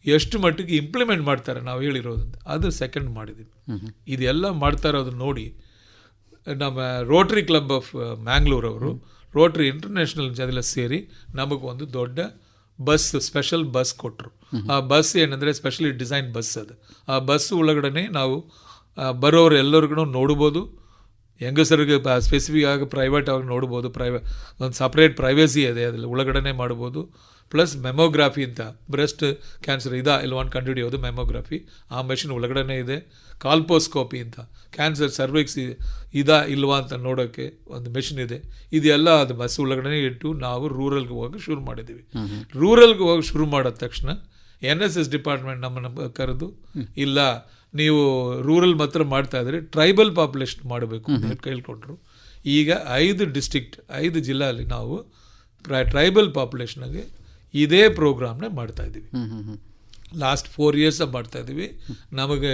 ಎಷ್ಟು ಮಟ್ಟಿಗೆ ಇಂಪ್ಲಿಮೆಂಟ್ ಮಾಡ್ತಾರೆ ನಾವು ಹೇಳಿರೋದಂತ ಅದು ಸೆಕೆಂಡ್ ಮಾಡಿದ್ದೀವಿ. ಇದೆಲ್ಲ ಮಾಡ್ತಾ ಇರೋದು ನೋಡಿ ನಮ್ಮ ರೋಟ್ರಿ ಕ್ಲಬ್ ಆಫ್ ಮ್ಯಾಂಗ್ಳೂರ್ ಅವರು ರೋಟ್ರಿ ಇಂಟರ್ನ್ಯಾಷನಲ್ ಜೊತೆಲ್ಲ ಸೇರಿ ನಮಗೊಂದು ದೊಡ್ಡ ಬಸ್, ಸ್ಪೆಷಲ್ ಬಸ್ ಕೊಟ್ಟರು. ಆ ಬಸ್ ಏನಂದರೆ ಸ್ಪೆಷಲಿ ಡಿಸೈನ್ ಬಸ್ ಅದು. ಆ ಬಸ್ ಒಳಗಡೆ ನಾವು ಬರೋರು ಎಲ್ಲರಿಗೂ ನೋಡ್ಬೋದು. ಹೆಂಗಸರಿಗೆ ಸ್ಪೆಸಿಫಿಕ್ ಆಗಿ ಪ್ರೈವೇಟ್ ಆಗಿ ನೋಡ್ಬೋದು. ಒಂದು ಸಪ್ರೇಟ್ ಪ್ರೈವೇಸಿ ಇದೆ, ಅದ್ರಲ್ಲಿ ಒಳಗಡೆ ಮಾಡ್ಬೋದು. ಪ್ಲಸ್ ಮೆಮೊಗ್ರಾಫಿ ಅಂತ ಬ್ರೆಸ್ಟ್ ಕ್ಯಾನ್ಸರ್ ಇಲ್ವಾ ಅಂತ ಕಂಡುಹಿಡಿಯೋದು ಮೆಮೊಗ್ರಾಫಿ, ಆ ಮೆಷಿನ್ ಒಳಗಡೆ ಇದೆ. ಕಾಲ್ಪೋಸ್ಕೋಪಿ ಅಂತ ಕ್ಯಾನ್ಸರ್ ಸರ್ವಿಕ್ಸ್ ಇಲ್ವಾ ಅಂತ ನೋಡೋಕ್ಕೆ ಒಂದು ಮೆಷಿನ್ ಇದೆ. ಇದೆಲ್ಲ ಅದು ಬಸ್ ಒಳಗಡೆ ಇಟ್ಟು ನಾವು ರೂರಲ್ಗೆ ಹೋಗಿ ಶುರು ಮಾಡಿದ್ದೀವಿ. ರೂರಲ್ಗೆ ಹೋಗಿ ಶುರು ಮಾಡಿದ ತಕ್ಷಣ NSS ಡಿಪಾರ್ಟ್ಮೆಂಟ್ ನಮ್ಮನ್ನು ಕರೆದು, ಇಲ್ಲ ನೀವು ರೂರಲ್ ಮಾತ್ರ ಮಾಡ್ತಾ ಇದ್ರೆ ಟ್ರೈಬಲ್ ಪಾಪ್ಯುಲೇಷನ್ ಮಾಡಬೇಕು ಅಂತ ಕೇಳ್ಕೊಂಡ್ರು. ಈಗ 5 ಡಿಸ್ಟ್ರಿಕ್ಟ್ 5 ಜಿಲ್ಲೆಯಲ್ಲಿ ನಾವು ಟ್ರೈಬಲ್ ಪಾಪ್ಯುಲೇಷನ್ಗೆ ಇದೇ ಪ್ರೋಗ್ರಾಮ್ನ ಮಾಡ್ತಾ ಇದ್ದೀವಿ. ಲಾಸ್ಟ್ 4 years ಮಾಡ್ತಾ ಇದ್ದೀವಿ. ನಮಗೆ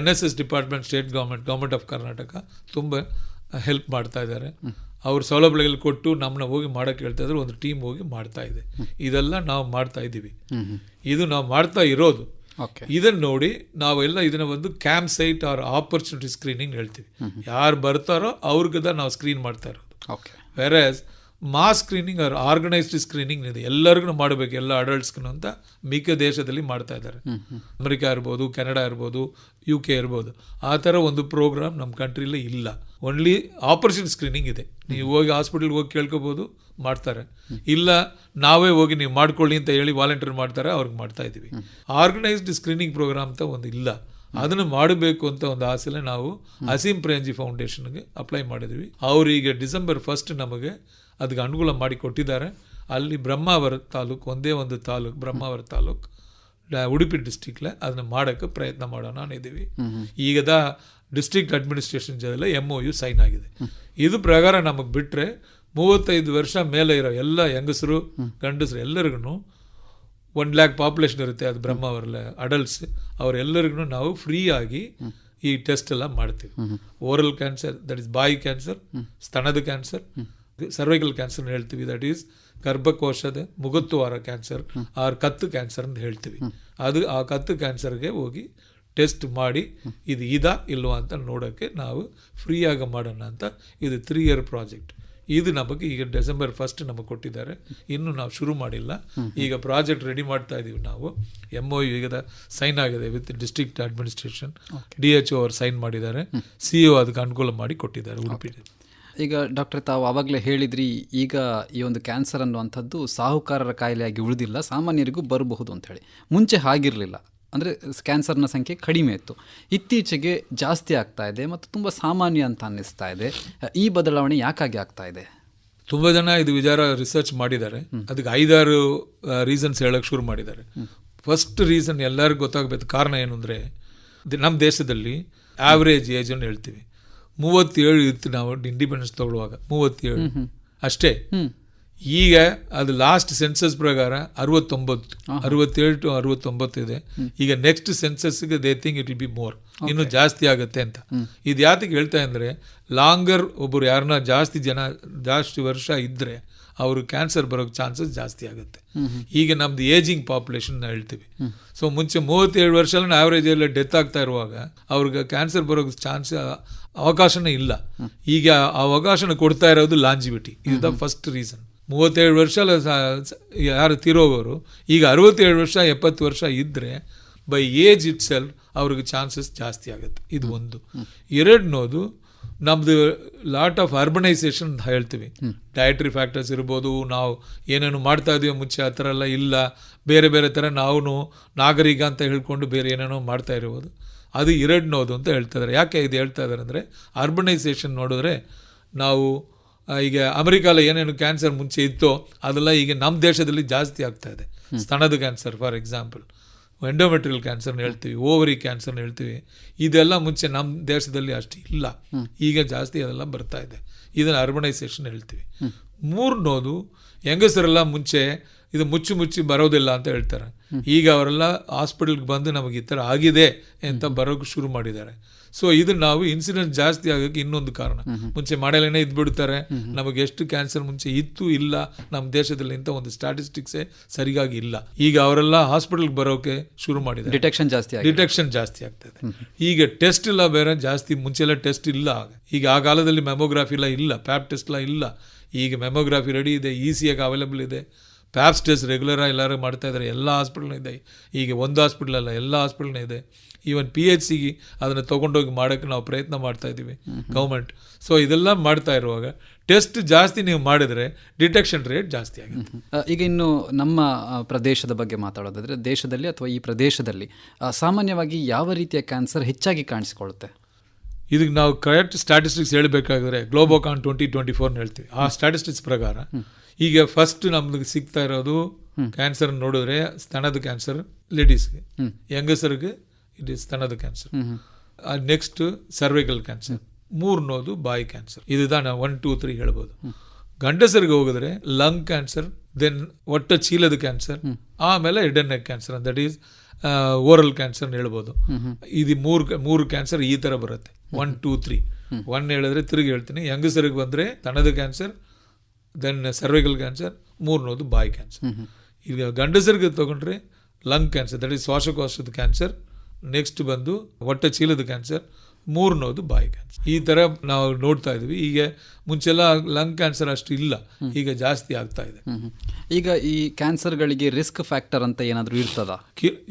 NSS department, state government of Karnataka ತುಂಬ ಹೆಲ್ಪ್ ಮಾಡ್ತಾ ಇದ್ದಾರೆ. ಅವ್ರ ಸೌಲಭ್ಯಗಳು ಕೊಟ್ಟು ನಮ್ಮನ್ನ ಹೋಗಿ ಮಾಡೋಕ್ಕೆ ಹೇಳ್ತಾ ಇದ್ರು. ಒಂದು ಟೀಮ್ ಹೋಗಿ ಮಾಡ್ತಾ ಇದೆ. ಇದೆಲ್ಲ ನಾವು ಮಾಡ್ತಾ ಇದ್ದೀವಿ. ಇದು ನಾವು ಮಾಡ್ತಾ ಇರೋದು. ಇದನ್ನು ನೋಡಿ ನಾವೆಲ್ಲ ಇದನ್ನ ಒಂದು camp site or opportunity screening ಹೇಳ್ತೀವಿ. ಯಾರು ಬರ್ತಾರೋ ಅವ್ರಿಗದ ನಾವು ಸ್ಕ್ರೀನ್ ಮಾಡ್ತಾ ಇರೋದು. Versus mass screening or organised screening ಇದೆ, ಎಲ್ಲರಿಗೂ ಮಾಡಬೇಕು, ಎಲ್ಲ ಅಡಲ್ಟ್ಸ್ಗೂ ಅಂತ ಮಿಕ್ಕ ದೇಶದಲ್ಲಿ ಮಾಡ್ತಾ ಇದ್ದಾರೆ. ಅಮೆರಿಕ ಇರ್ಬೋದು, ಕೆನಡಾ ಇರ್ಬೋದು, UK ಇರ್ಬೋದು. ಆ ಥರ ಒಂದು ಪ್ರೋಗ್ರಾಮ್ ನಮ್ಮ ಕಂಟ್ರಿಲಿ ಇಲ್ಲ. ಓನ್ಲಿ ಆಪರ್ಚುನಿಟಿ ಸ್ಕ್ರೀನಿಂಗ್ ಇದೆ. ನೀವು ಹೋಗಿ ಹಾಸ್ಪಿಟಲ್ಗೆ ಹೋಗಿ ಕೇಳ್ಕೊಬೋದು, ಮಾಡ್ತಾರೆ. ಇಲ್ಲ ನಾವೇ ಹೋಗಿ ನೀವು ಮಾಡ್ಕೊಳ್ಳಿ ಅಂತ ಹೇಳಿ ವಾಲಂಟಿಯರ್ ಮಾಡ್ತಾರೆ, ಅವ್ರಿಗೆ ಮಾಡ್ತಾ ಇದ್ದೀವಿ. ಆರ್ಗನೈಸ್ಡ್ ಸ್ಕ್ರೀನಿಂಗ್ ಪ್ರೋಗ್ರಾಮ್ ಅಂತ ಒಂದು ಇಲ್ಲ. ಅದನ್ನು ಮಾಡಬೇಕು ಅಂತ ಒಂದು ಆಸೆಲೆ ನಾವು ಅಸೀಂ ಪ್ರೇಮ್ಜಿ ಫೌಂಡೇಶನ್ಗೆ ಅಪ್ಲೈ ಮಾಡಿದ್ವಿ. ಅವರೀಗ December 1 ನಮಗೆ ಅದಕ್ಕೆ ಅನುಕೂಲ ಮಾಡಿ ಕೊಟ್ಟಿದ್ದಾರೆ. ಅಲ್ಲಿ ಬ್ರಹ್ಮಾವರ ತಾಲೂಕು, ಒಂದೇ ಒಂದು ತಾಲೂಕು ಬ್ರಹ್ಮಾವರ ತಾಲೂಕು, ಉಡುಪಿ ಡಿಸ್ಟಿಕ್ಲೆ ಅದನ್ನು ಮಾಡೋಕ್ಕೆ ಪ್ರಯತ್ನ ಮಾಡೋಣ ಅನ್ನಿದ್ದೀವಿ. ಈಗದ ಡಿಸ್ಟ್ರಿಕ್ಟ್ ಅಡ್ಮಿನಿಸ್ಟ್ರೇಷನ್ ಜೊತೆಲ್ಲ MOU ಸೈನ್ ಆಗಿದೆ. ಇದು ಪ್ರಕಾರ ನಮಗೆ ಬಿಟ್ಟರೆ 35 ವರ್ಷ ಮೇಲೆ ಇರೋ ಎಲ್ಲ ಹೆಂಗಸರು ಗಂಡಸರು ಎಲ್ಲರಿಗೂ 1 lakh ಪಾಪ್ಯುಲೇಷನ್ ಇರುತ್ತೆ. ಅದು ಬ್ರಹ್ಮಾವರಲ್ಲ ಅಡಲ್ಟ್ಸ್, ಅವರೆಲ್ಲರಿಗೂ ನಾವು ಫ್ರೀ ಆಗಿ ಈ ಟೆಸ್ಟ್ ಎಲ್ಲ ಮಾಡ್ತೀವಿ. ಓರಲ್ ಕ್ಯಾನ್ಸರ್, ದಟ್ ಇಸ್ ಬಾಯಿ ಕ್ಯಾನ್ಸರ್, ಸ್ತನದ ಕ್ಯಾನ್ಸರ್, ಸರ್ವೈಕಲ್ ಕ್ಯಾನ್ಸರ್ ಹೇಳ್ತೀವಿ, ದಟ್ ಈಸ್ ಗರ್ಭಕೋಶದ ಮುಗುತ್ತುವಾರ ಕ್ಯಾನ್ಸರ್ ಆರ್ ಕತ್ತು ಕ್ಯಾನ್ಸರ್ ಅಂತ ಹೇಳ್ತೀವಿ. ಅದು ಆ ಕತ್ತು ಕ್ಯಾನ್ಸರ್ಗೆ ಹೋಗಿ ಟೆಸ್ಟ್ ಮಾಡಿ ಇದು ಇಲ್ವಾ ಅಂತ ನೋಡೋಕ್ಕೆ ನಾವು ಫ್ರೀಯಾಗಿ ಮಾಡೋಣ ಅಂತ. ಇದು 3 year ಪ್ರಾಜೆಕ್ಟ್. ಇದು ನಮಗೆ ಈಗ December 1 ನಮಗೆ ಕೊಟ್ಟಿದ್ದಾರೆ. ಇನ್ನೂ ನಾವು ಶುರು ಮಾಡಿಲ್ಲ. ಈಗ ಪ್ರಾಜೆಕ್ಟ್ ರೆಡಿ ಮಾಡ್ತಾ ಇದ್ದೀವಿ ನಾವು. MOU ಈಗ ಸೈನ್ ಆಗಿದೆ ವಿತ್ ಡಿಸ್ಟ್ರಿಕ್ಟ್ ಅಡ್ಮಿನಿಸ್ಟ್ರೇಷನ್. DHO ಅವರು ಸೈನ್ ಮಾಡಿದ್ದಾರೆ. CO ಅದಕ್ಕೆ ಅನುಕೂಲ ಮಾಡಿ ಕೊಟ್ಟಿದ್ದಾರೆ ಉಡುಪಿ. ಈಗ ಡಾಕ್ಟರ್, ತಾವು ಆವಾಗಲೇ ಹೇಳಿದ್ರಿ, ಈಗ ಈ ಒಂದು ಕ್ಯಾನ್ಸರ್ ಅನ್ನುವಂಥದ್ದು ಸಾಹುಕಾರರ ಕಾಯಿಲೆಯಾಗಿ ಉಳಿದಿಲ್ಲ, ಸಾಮಾನ್ಯರಿಗೂ ಬರಬಹುದು ಅಂತ ಹೇಳಿ. ಮುಂಚೆ ಹಾಗಿರಲಿಲ್ಲ, ಅಂದರೆ ಕ್ಯಾನ್ಸರ್ನ ಸಂಖ್ಯೆ ಕಡಿಮೆ ಇತ್ತು. ಇತ್ತೀಚೆಗೆ ಜಾಸ್ತಿ ಆಗ್ತಾ ಇದೆ ಮತ್ತು ತುಂಬ ಸಾಮಾನ್ಯ ಅಂತ ಅನ್ನಿಸ್ತಾ ಇದೆ. ಈ ಬದಲಾವಣೆ ಯಾಕಾಗಿ ಆಗ್ತಾ ಇದೆ? ತುಂಬ ಜನ ಇದು ವಿಚಾರ ರಿಸರ್ಚ್ ಮಾಡಿದ್ದಾರೆ. ಅದಕ್ಕೆ 5-6 ರೀಸನ್ಸ್ ಹೇಳೋಕ್ಕೆ ಶುರು ಮಾಡಿದ್ದಾರೆ. ಫಸ್ಟ್ ರೀಸನ್ ಎಲ್ಲರಿಗೂ ಗೊತ್ತಾಗಬೇಕು. ಕಾರಣ ಏನು ಅಂದರೆ, ನಮ್ಮ ದೇಶದಲ್ಲಿ ಆವ್ರೇಜ್ ಏಜ್ ಅನ್ನು ಹೇಳ್ತೀವಿ 37 ಇತ್ತು. ನಾವು ಇಂಡಿಪೆಂಡೆನ್ಸ್ ತಗೊಳ್ಳುವಾಗ 37 ಅಷ್ಟೇ. ಈಗ ಅದು ಲಾಸ್ಟ್ ಸೆನ್ಸಸ್ ಪ್ರಕಾರ 67 to 69 ಇದೆ. ಈಗ ನೆಕ್ಸ್ಟ್ ಸೆನ್ಸಸ್ಗೆ they think it will be more, ಇನ್ನೂ ಜಾಸ್ತಿ ಆಗುತ್ತೆ ಅಂತ. ಇದು ಯಾತಕ್ಕೆ ಹೇಳ್ತಾ ಅಂದರೆ, ಲಾಂಗರ್ ಒಬ್ಬರು ಯಾರನ್ನ ಜಾಸ್ತಿ ವರ್ಷ ಇದ್ದರೆ ಅವರು ಕ್ಯಾನ್ಸರ್ ಬರೋಕ್ಕೆ ಚಾನ್ಸಸ್ ಜಾಸ್ತಿ ಆಗುತ್ತೆ. ಈಗ ನಮ್ದು ಏಜಿಂಗ್ ಪಾಪ್ಯುಲೇಷನ್ ಹೇಳ್ತೀವಿ. ಸೊ ಮುಂಚೆ 37 ವರ್ಷದಲ್ಲಿ ಆವ್ರೇಜ್ ಎಲ್ಲ ಡೆತ್ ಆಗ್ತಾ ಇರುವಾಗ ಅವ್ರಿಗೆ ಕ್ಯಾನ್ಸರ್ ಬರೋಕ್ಕೆ ಅವಕಾಶನೇ ಇಲ್ಲ. ಈಗ ಆ ಅವಕಾಶನ ಕೊಡ್ತಾ ಇರೋದು ಲಾಂಜಿವಿಟಿ. ಇದು ದ ಫಸ್ಟ್ ರೀಸನ್. 37 ವರ್ಷ ಯಾರು ತೀರೋಗೋರು ಈಗ 67 ವರ್ಷ 70 ವರ್ಷ ಇದ್ದರೆ ಬೈ ಏಜ್ ಇಟ್ ಸೆಲ್ಫ್ ಅವ್ರಿಗೆ ಚಾನ್ಸಸ್ ಜಾಸ್ತಿ ಆಗುತ್ತೆ. ಇದು ಒಂದು. ಎರಡನೇದು, ನಮ್ಮದು ಲಾಟ್ ಆಫ್ ಅರ್ಬನೈಸೇಷನ್ ಅಂತ ಹೇಳ್ತೀವಿ. ಡಯಟ್ರಿ ಫ್ಯಾಕ್ಟರ್ಸ್ ಇರ್ಬೋದು, ನಾವು ಏನೇನು ಮಾಡ್ತಾ ಇದೀವೋ ಮುಂಚೆ ಆ ಥರ ಎಲ್ಲ ಇಲ್ಲ, ಬೇರೆ ಬೇರೆ ಥರ ನಾವು ನಾಗರಿಕ ಅಂತ ಹೇಳ್ಕೊಂಡು ಬೇರೆ ಏನೇನೋ ಮಾಡ್ತಾ ಇರ್ಬೋದು. ಅದು ಎರಡನೇದು ಅಂತ ಹೇಳ್ತಾ ಇದ್ದಾರೆ. ಯಾಕೆ ಇದು ಹೇಳ್ತಾ ಇದ್ದಾರೆ ಅಂದರೆ, ಅರ್ಬನೈಸೇಷನ್ ನೋಡಿದ್ರೆ ನಾವು ಈಗ ಅಮೆರಿಕಾಲ ಏನೇನು ಕ್ಯಾನ್ಸರ್ ಮುಂಚೆ ಇತ್ತೋ ಅದೆಲ್ಲ ಈಗ ನಮ್ಮ ದೇಶದಲ್ಲಿ ಜಾಸ್ತಿ ಆಗ್ತಾ ಇದೆ. ಸ್ತನದ ಕ್ಯಾನ್ಸರ್ ಫಾರ್ ಎಕ್ಸಾಂಪಲ್, ಎಂಡೋಮೆಟ್ರಿಯಲ್ ಕ್ಯಾನ್ಸರ್ನ ಹೇಳ್ತೀವಿ, ಓವರಿ ಕ್ಯಾನ್ಸರ್ನ ಹೇಳ್ತೀವಿ. ಇದೆಲ್ಲ ಮುಂಚೆ ನಮ್ಮ ದೇಶದಲ್ಲಿ ಅಷ್ಟು ಇಲ್ಲ, ಈಗ ಜಾಸ್ತಿ ಅದೆಲ್ಲ ಬರ್ತಾ ಇದೆ. ಇದನ್ನು ಅರ್ಬನೈಸೇಷನ್ ಹೇಳ್ತೀವಿ. ಮೂರನೇದು ಹೆಂಗಸರೆಲ್ಲ ಮುಂಚೆ ಇದು ಮುಚ್ಚಿ ಬರೋದಿಲ್ಲ ಅಂತ ಹೇಳ್ತಾರೆ. ಈಗ ಅವರೆಲ್ಲ ಹಾಸ್ಪಿಟಲ್ಗೆ ಬಂದು ನಮಗೆ ಈ ಥರ ಆಗಿದೆ ಅಂತ ಬರೋಕ್ಕೆ ಶುರು ಮಾಡಿದ್ದಾರೆ. ಸೊ ಇದು ನಾವು ಇನ್ಸಿಡೆಂಟ್ ಜಾಸ್ತಿ ಆಗೋಕ್ಕೆ ಇನ್ನೊಂದು ಕಾರಣ. ಮುಂಚೆ ಮಾಡಲೇನೆ ಇದ್ಬಿಡ್ತಾರೆ, ನಮಗೆ ಎಷ್ಟು ಕ್ಯಾನ್ಸರ್ ಮುಂಚೆ ಇತ್ತು ಇಲ್ಲ ನಮ್ಮ ದೇಶದಲ್ಲಿ ಅಂತ ಒಂದು ಸ್ಟ್ಯಾಟಿಸ್ಟಿಕ್ಸೇ ಸರಿಯಾಗಿ ಇಲ್ಲ. ಈಗ ಅವರೆಲ್ಲ ಹಾಸ್ಪಿಟಲ್ಗೆ ಬರೋಕೆ ಶುರು ಮಾಡಿದ್ದಾರೆ, ಡಿಟೆಕ್ಷನ್ ಜಾಸ್ತಿ ಆಗ್ತದೆ. ಈಗ ಟೆಸ್ಟ್ ಎಲ್ಲ ಬೇರೆ ಜಾಸ್ತಿ, ಮುಂಚೆಲ್ಲ ಟೆಸ್ಟ್ ಇಲ್ಲ. ಈಗ ಆ ಕಾಲದಲ್ಲಿ ಮೆಮೊಗ್ರಾಫಿ ಇಲ್ಲ, ಪ್ಯಾಪ್ ಟೆಸ್ಟ್ ಎಲ್ಲ ಇಲ್ಲ. ಈಗ ಮೆಮೊಗ್ರಾಫಿ ರೆಡಿ ಇದೆ, ಈಸಿಯಾಗಿ ಅವೈಲೇಬಲ್ ಇದೆ. ಪ್ಯಾಪ್ಸ್ ಟೆಸ್ಟ್ ರೆಗ್ಯುಲರಾಗಿ ಎಲ್ಲರೂ ಮಾಡ್ತಾ ಇದ್ದಾರೆ, ಎಲ್ಲ ಹಾಸ್ಪಿಟಲ್ನ ಇದೆ. ಈಗ ಒಂದು ಹಾಸ್ಪಿಟಲ್ ಅಲ್ಲ, ಎಲ್ಲ ಹಾಸ್ಪಿಟಲ್ನ ಇದೆ. ಈವನ್ PHCಗೆ ಅದನ್ನು ತೊಗೊಂಡೋಗಿ ಮಾಡೋಕ್ಕೆ ನಾವು ಪ್ರಯತ್ನ ಮಾಡ್ತಾ ಇದ್ದೀವಿ, ಗೌರ್ಮೆಂಟ್. ಸೊ ಇದೆಲ್ಲ ಮಾಡ್ತಾ ಇರುವಾಗ ಟೆಸ್ಟ್ ಜಾಸ್ತಿ ನೀವು ಮಾಡಿದರೆ ಡಿಟೆಕ್ಷನ್ ರೇಟ್ ಜಾಸ್ತಿ ಆಗುತ್ತೆ. ಈಗ ಇನ್ನು ನಮ್ಮ ಪ್ರದೇಶದ ಬಗ್ಗೆ ಮಾತಾಡೋದಾದರೆ, ದೇಶದಲ್ಲಿ ಅಥವಾ ಈ ಪ್ರದೇಶದಲ್ಲಿ ಸಾಮಾನ್ಯವಾಗಿ ಯಾವ ರೀತಿಯ ಕ್ಯಾನ್ಸರ್ ಹೆಚ್ಚಾಗಿ ಕಾಣಿಸಿಕೊಳ್ಳುತ್ತೆ? ಇದಕ್ಕೆ ನಾವು ಕರೆಕ್ಟ್ ಸ್ಟ್ಯಾಟಿಸ್ಟಿಕ್ಸ್ ಹೇಳಬೇಕಾದ್ರೆ ಗ್ಲೋಬೋಕಾನ್ 2024 ಹೇಳ್ತೀವಿ. ಆ ಸ್ಟ್ಯಾಟಿಸ್ಟಿಕ್ಸ್ ಪ್ರಕಾರ ಈಗ ಫಸ್ಟ್ ನಮ್ಗೆ ಸಿಗ್ತಾ ಇರೋದು ಕ್ಯಾನ್ಸರ್ ನೋಡಿದ್ರೆ ಸ್ತನದ ಕ್ಯಾನ್ಸರ್ ಲೇಡೀಸ್ಗೆ, ಹೆಂಗಸರಿಗೆ ಇದು ಸ್ತನದ ಕ್ಯಾನ್ಸರ್. ನೆಕ್ಸ್ಟ್ ಸರ್ವೈಕಲ್ ಕ್ಯಾನ್ಸರ್, ಮೂರನೇದು ಬಾಯಿ ಕ್ಯಾನ್ಸರ್. ಇದು ನಾವು 1, 2, 3 ಹೇಳ್ಬೋದು. ಗಂಡಸರಿಗೆ ಹೋಗಿದ್ರೆ ಲಂಗ್ ಕ್ಯಾನ್ಸರ್, ದೆನ್ ಹೊಟ್ಟೆ ಚೀಲದ ಕ್ಯಾನ್ಸರ್, ಆಮೇಲೆ head and neck cancer, that is oral cancer ಹೇಳ್ಬೋದು. ಇದು ಮೂರು ಕ್ಯಾನ್ಸರ್ ಈ ಥರ ಬರುತ್ತೆ. 1, 2, 3. 1 ಹೇಳಿದ್ರೆ ತಿರುಗಿ ಹೇಳ್ತೀನಿ. ಹೆಂಗಸರಿಗೆ ಬಂದರೆ ಸ್ತನದ ಕ್ಯಾನ್ಸರ್, ದೆನ್ ಸರ್ವೈಕಲ್ ಕ್ಯಾನ್ಸರ್, ಮೂರನೇದು ಬಾಯಿ ಕ್ಯಾನ್ಸರ್. ಈಗ ಗಂಡಸರಿಗೆ ತಗೊಂಡ್ರೆ ಲಂಗ್ ಕ್ಯಾನ್ಸರ್, ದಟ್ ಈಸ್ ಶ್ವಾಸಕೋಶದ ಕ್ಯಾನ್ಸರ್, ನೆಕ್ಸ್ಟ್ ಬಂದು ಹೊಟ್ಟೆ ಚೀಲದ ಕ್ಯಾನ್ಸರ್, ಮೂರನೇದು ಬಾಯಿ ಕ್ಯಾನ್ಸರ್. ಈ ಥರ ನಾವು ನೋಡ್ತಾ ಇದ್ವಿ. ಈಗ ಮುಂಚೆಲ್ಲ ಲಂಗ್ ಕ್ಯಾನ್ಸರ್ ಅಷ್ಟು ಇಲ್ಲ, ಈಗ ಜಾಸ್ತಿ ಆಗ್ತಾ ಇದೆ. ಈಗ ಈ ಕ್ಯಾನ್ಸರ್ಗಳಿಗೆ ರಿಸ್ಕ್ ಫ್ಯಾಕ್ಟರ್ ಅಂತ ಏನಾದರೂ ಇರ್ತದಾ?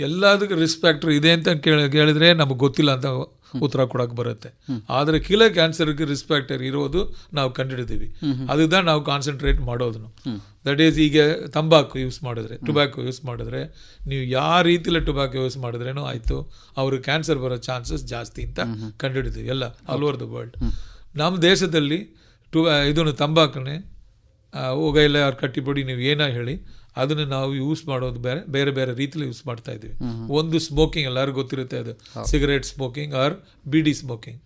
ಎಲ್ಲದಕ್ಕೆ ರಿಸ್ಕ್ ಫ್ಯಾಕ್ಟರ್ ಇದೆ ಅಂತ ಕೇಳಿದ್ರೆ ನಮಗೆ ಗೊತ್ತಿಲ್ಲ ಅಂತ ಉತ್ತರ ಕೊಡಕ್ಕೆ ಬರುತ್ತೆ. ಆದರೆ ಕಿಲ ಕ್ಯಾನ್ಸರ್ಗೆ ರಿಸ್ಕ್ ಫ್ಯಾಕ್ಟರ್ ಇರೋದು ನಾವು ಕಂಡುಹಿಡಿದೀವಿ. ಅದನ್ನ ನಾವು ಕಾನ್ಸಂಟ್ರೇಟ್ ಮಾಡೋದು. ದಟ್ ಈಸ್ ಈಗ ತಂಬಾಕು ಯೂಸ್ ಮಾಡಿದ್ರೆ, ಟೊಬ್ಯಾಕೊ ಯೂಸ್ ಮಾಡಿದ್ರೆ, ನೀವು ಯಾವ ರೀತಿಯಲ್ಲಿ ಟೊಬ್ಯಾಕೊ ಯೂಸ್ ಮಾಡಿದ್ರೇನೋ ಆಯಿತು, ಅವ್ರಿಗೆ ಕ್ಯಾನ್ಸರ್ ಬರೋ ಚಾನ್ಸಸ್ ಜಾಸ್ತಿ ಅಂತ ಕಂಡುಹಿಡಿದೀವಿ ಎಲ್ಲ ಆಲ್ ಓವರ್ ದ ವರ್ಲ್ಡ್. ನಮ್ಮ ದೇಶದಲ್ಲಿ ಇದನ್ನು ತಂಬಾಕನ್ನೇ ಹೋಗೈಲ್ಲ ಅವ್ರು ಕಟ್ಟಿಪಡಿ ನೀವು ಏನೋ ಹೇಳಿ ಅದನ್ನು ನಾವು ಯೂಸ್ ಮಾಡೋದು ಬೇರೆ ಬೇರೆ ರೀತಿಯಲ್ಲಿ ಯೂಸ್ ಮಾಡ್ತಾ ಇದ್ದೀವಿ. ಒಂದು ಸ್ಮೋಕಿಂಗ್, ಎಲ್ಲರಿಗೂ ಗೊತ್ತಿರುತ್ತೆ, ಅದು ಸಿಗರೇಟ್ ಸ್ಮೋಕಿಂಗ್ ಆರ್ ಬಿಡಿ ಸ್ಮೋಕಿಂಗ್.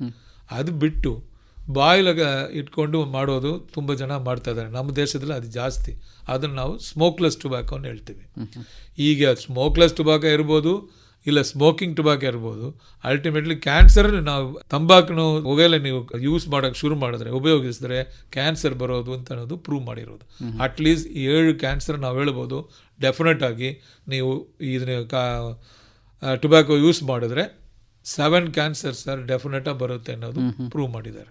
ಅದು ಬಿಟ್ಟು ಬಾಯಿಲಾಗ ಇಟ್ಕೊಂಡು ಮಾಡೋದು ತುಂಬ ಜನ ಮಾಡ್ತಾ ಇದ್ದಾರೆ. ನಮ್ಮ ದೇಶದಲ್ಲಿ ಅದು ಜಾಸ್ತಿ. ಅದನ್ನು ನಾವು ಸ್ಮೋಕ್ಲೆಸ್ ಟೊಬ್ಯಾಕೊ ಅಂತ ಹೇಳ್ತೀವಿ. ಈಗ ಸ್ಮೋಕ್ಲೆಸ್ ಟೊಬ್ಯಾಕೊ ಇರ್ಬೋದು, ಇಲ್ಲ ಸ್ಮೋಕಿಂಗ್ ಟೊಬ್ಯಾಕೊ ಇರ್ಬೋದು. ಅಲ್ಟಿಮೇಟ್ಲಿ ಕ್ಯಾನ್ಸರ್ ನಾವು ತಂಬಾಕುನು ಹೊಗೆಲ್ಲ ನೀವು ಯೂಸ್ ಮಾಡೋಕ್ಕೆ ಶುರು ಮಾಡಿದ್ರೆ, ಉಪಯೋಗಿಸಿದ್ರೆ ಕ್ಯಾನ್ಸರ್ ಬರೋದು ಅಂತ ಅನ್ನೋದು ಪ್ರೂವ್ ಮಾಡಿರೋದು. ಅಟ್ಲೀಸ್ಟ್ 7 ಕ್ಯಾನ್ಸರ್ ನಾವು ಹೇಳ್ಬೋದು ಡೆಫಿನೆಟ್ ಆಗಿ. ನೀವು ಇದನ್ನ ಟೊಬ್ಯಾಕೊ ಯೂಸ್ ಮಾಡಿದ್ರೆ 7 ಕ್ಯಾನ್ಸರ್ಸ್ ಡೆಫಿನೆಟಾಗಿ ಬರುತ್ತೆ ಅನ್ನೋದು ಪ್ರೂವ್ ಮಾಡಿದ್ದಾರೆ.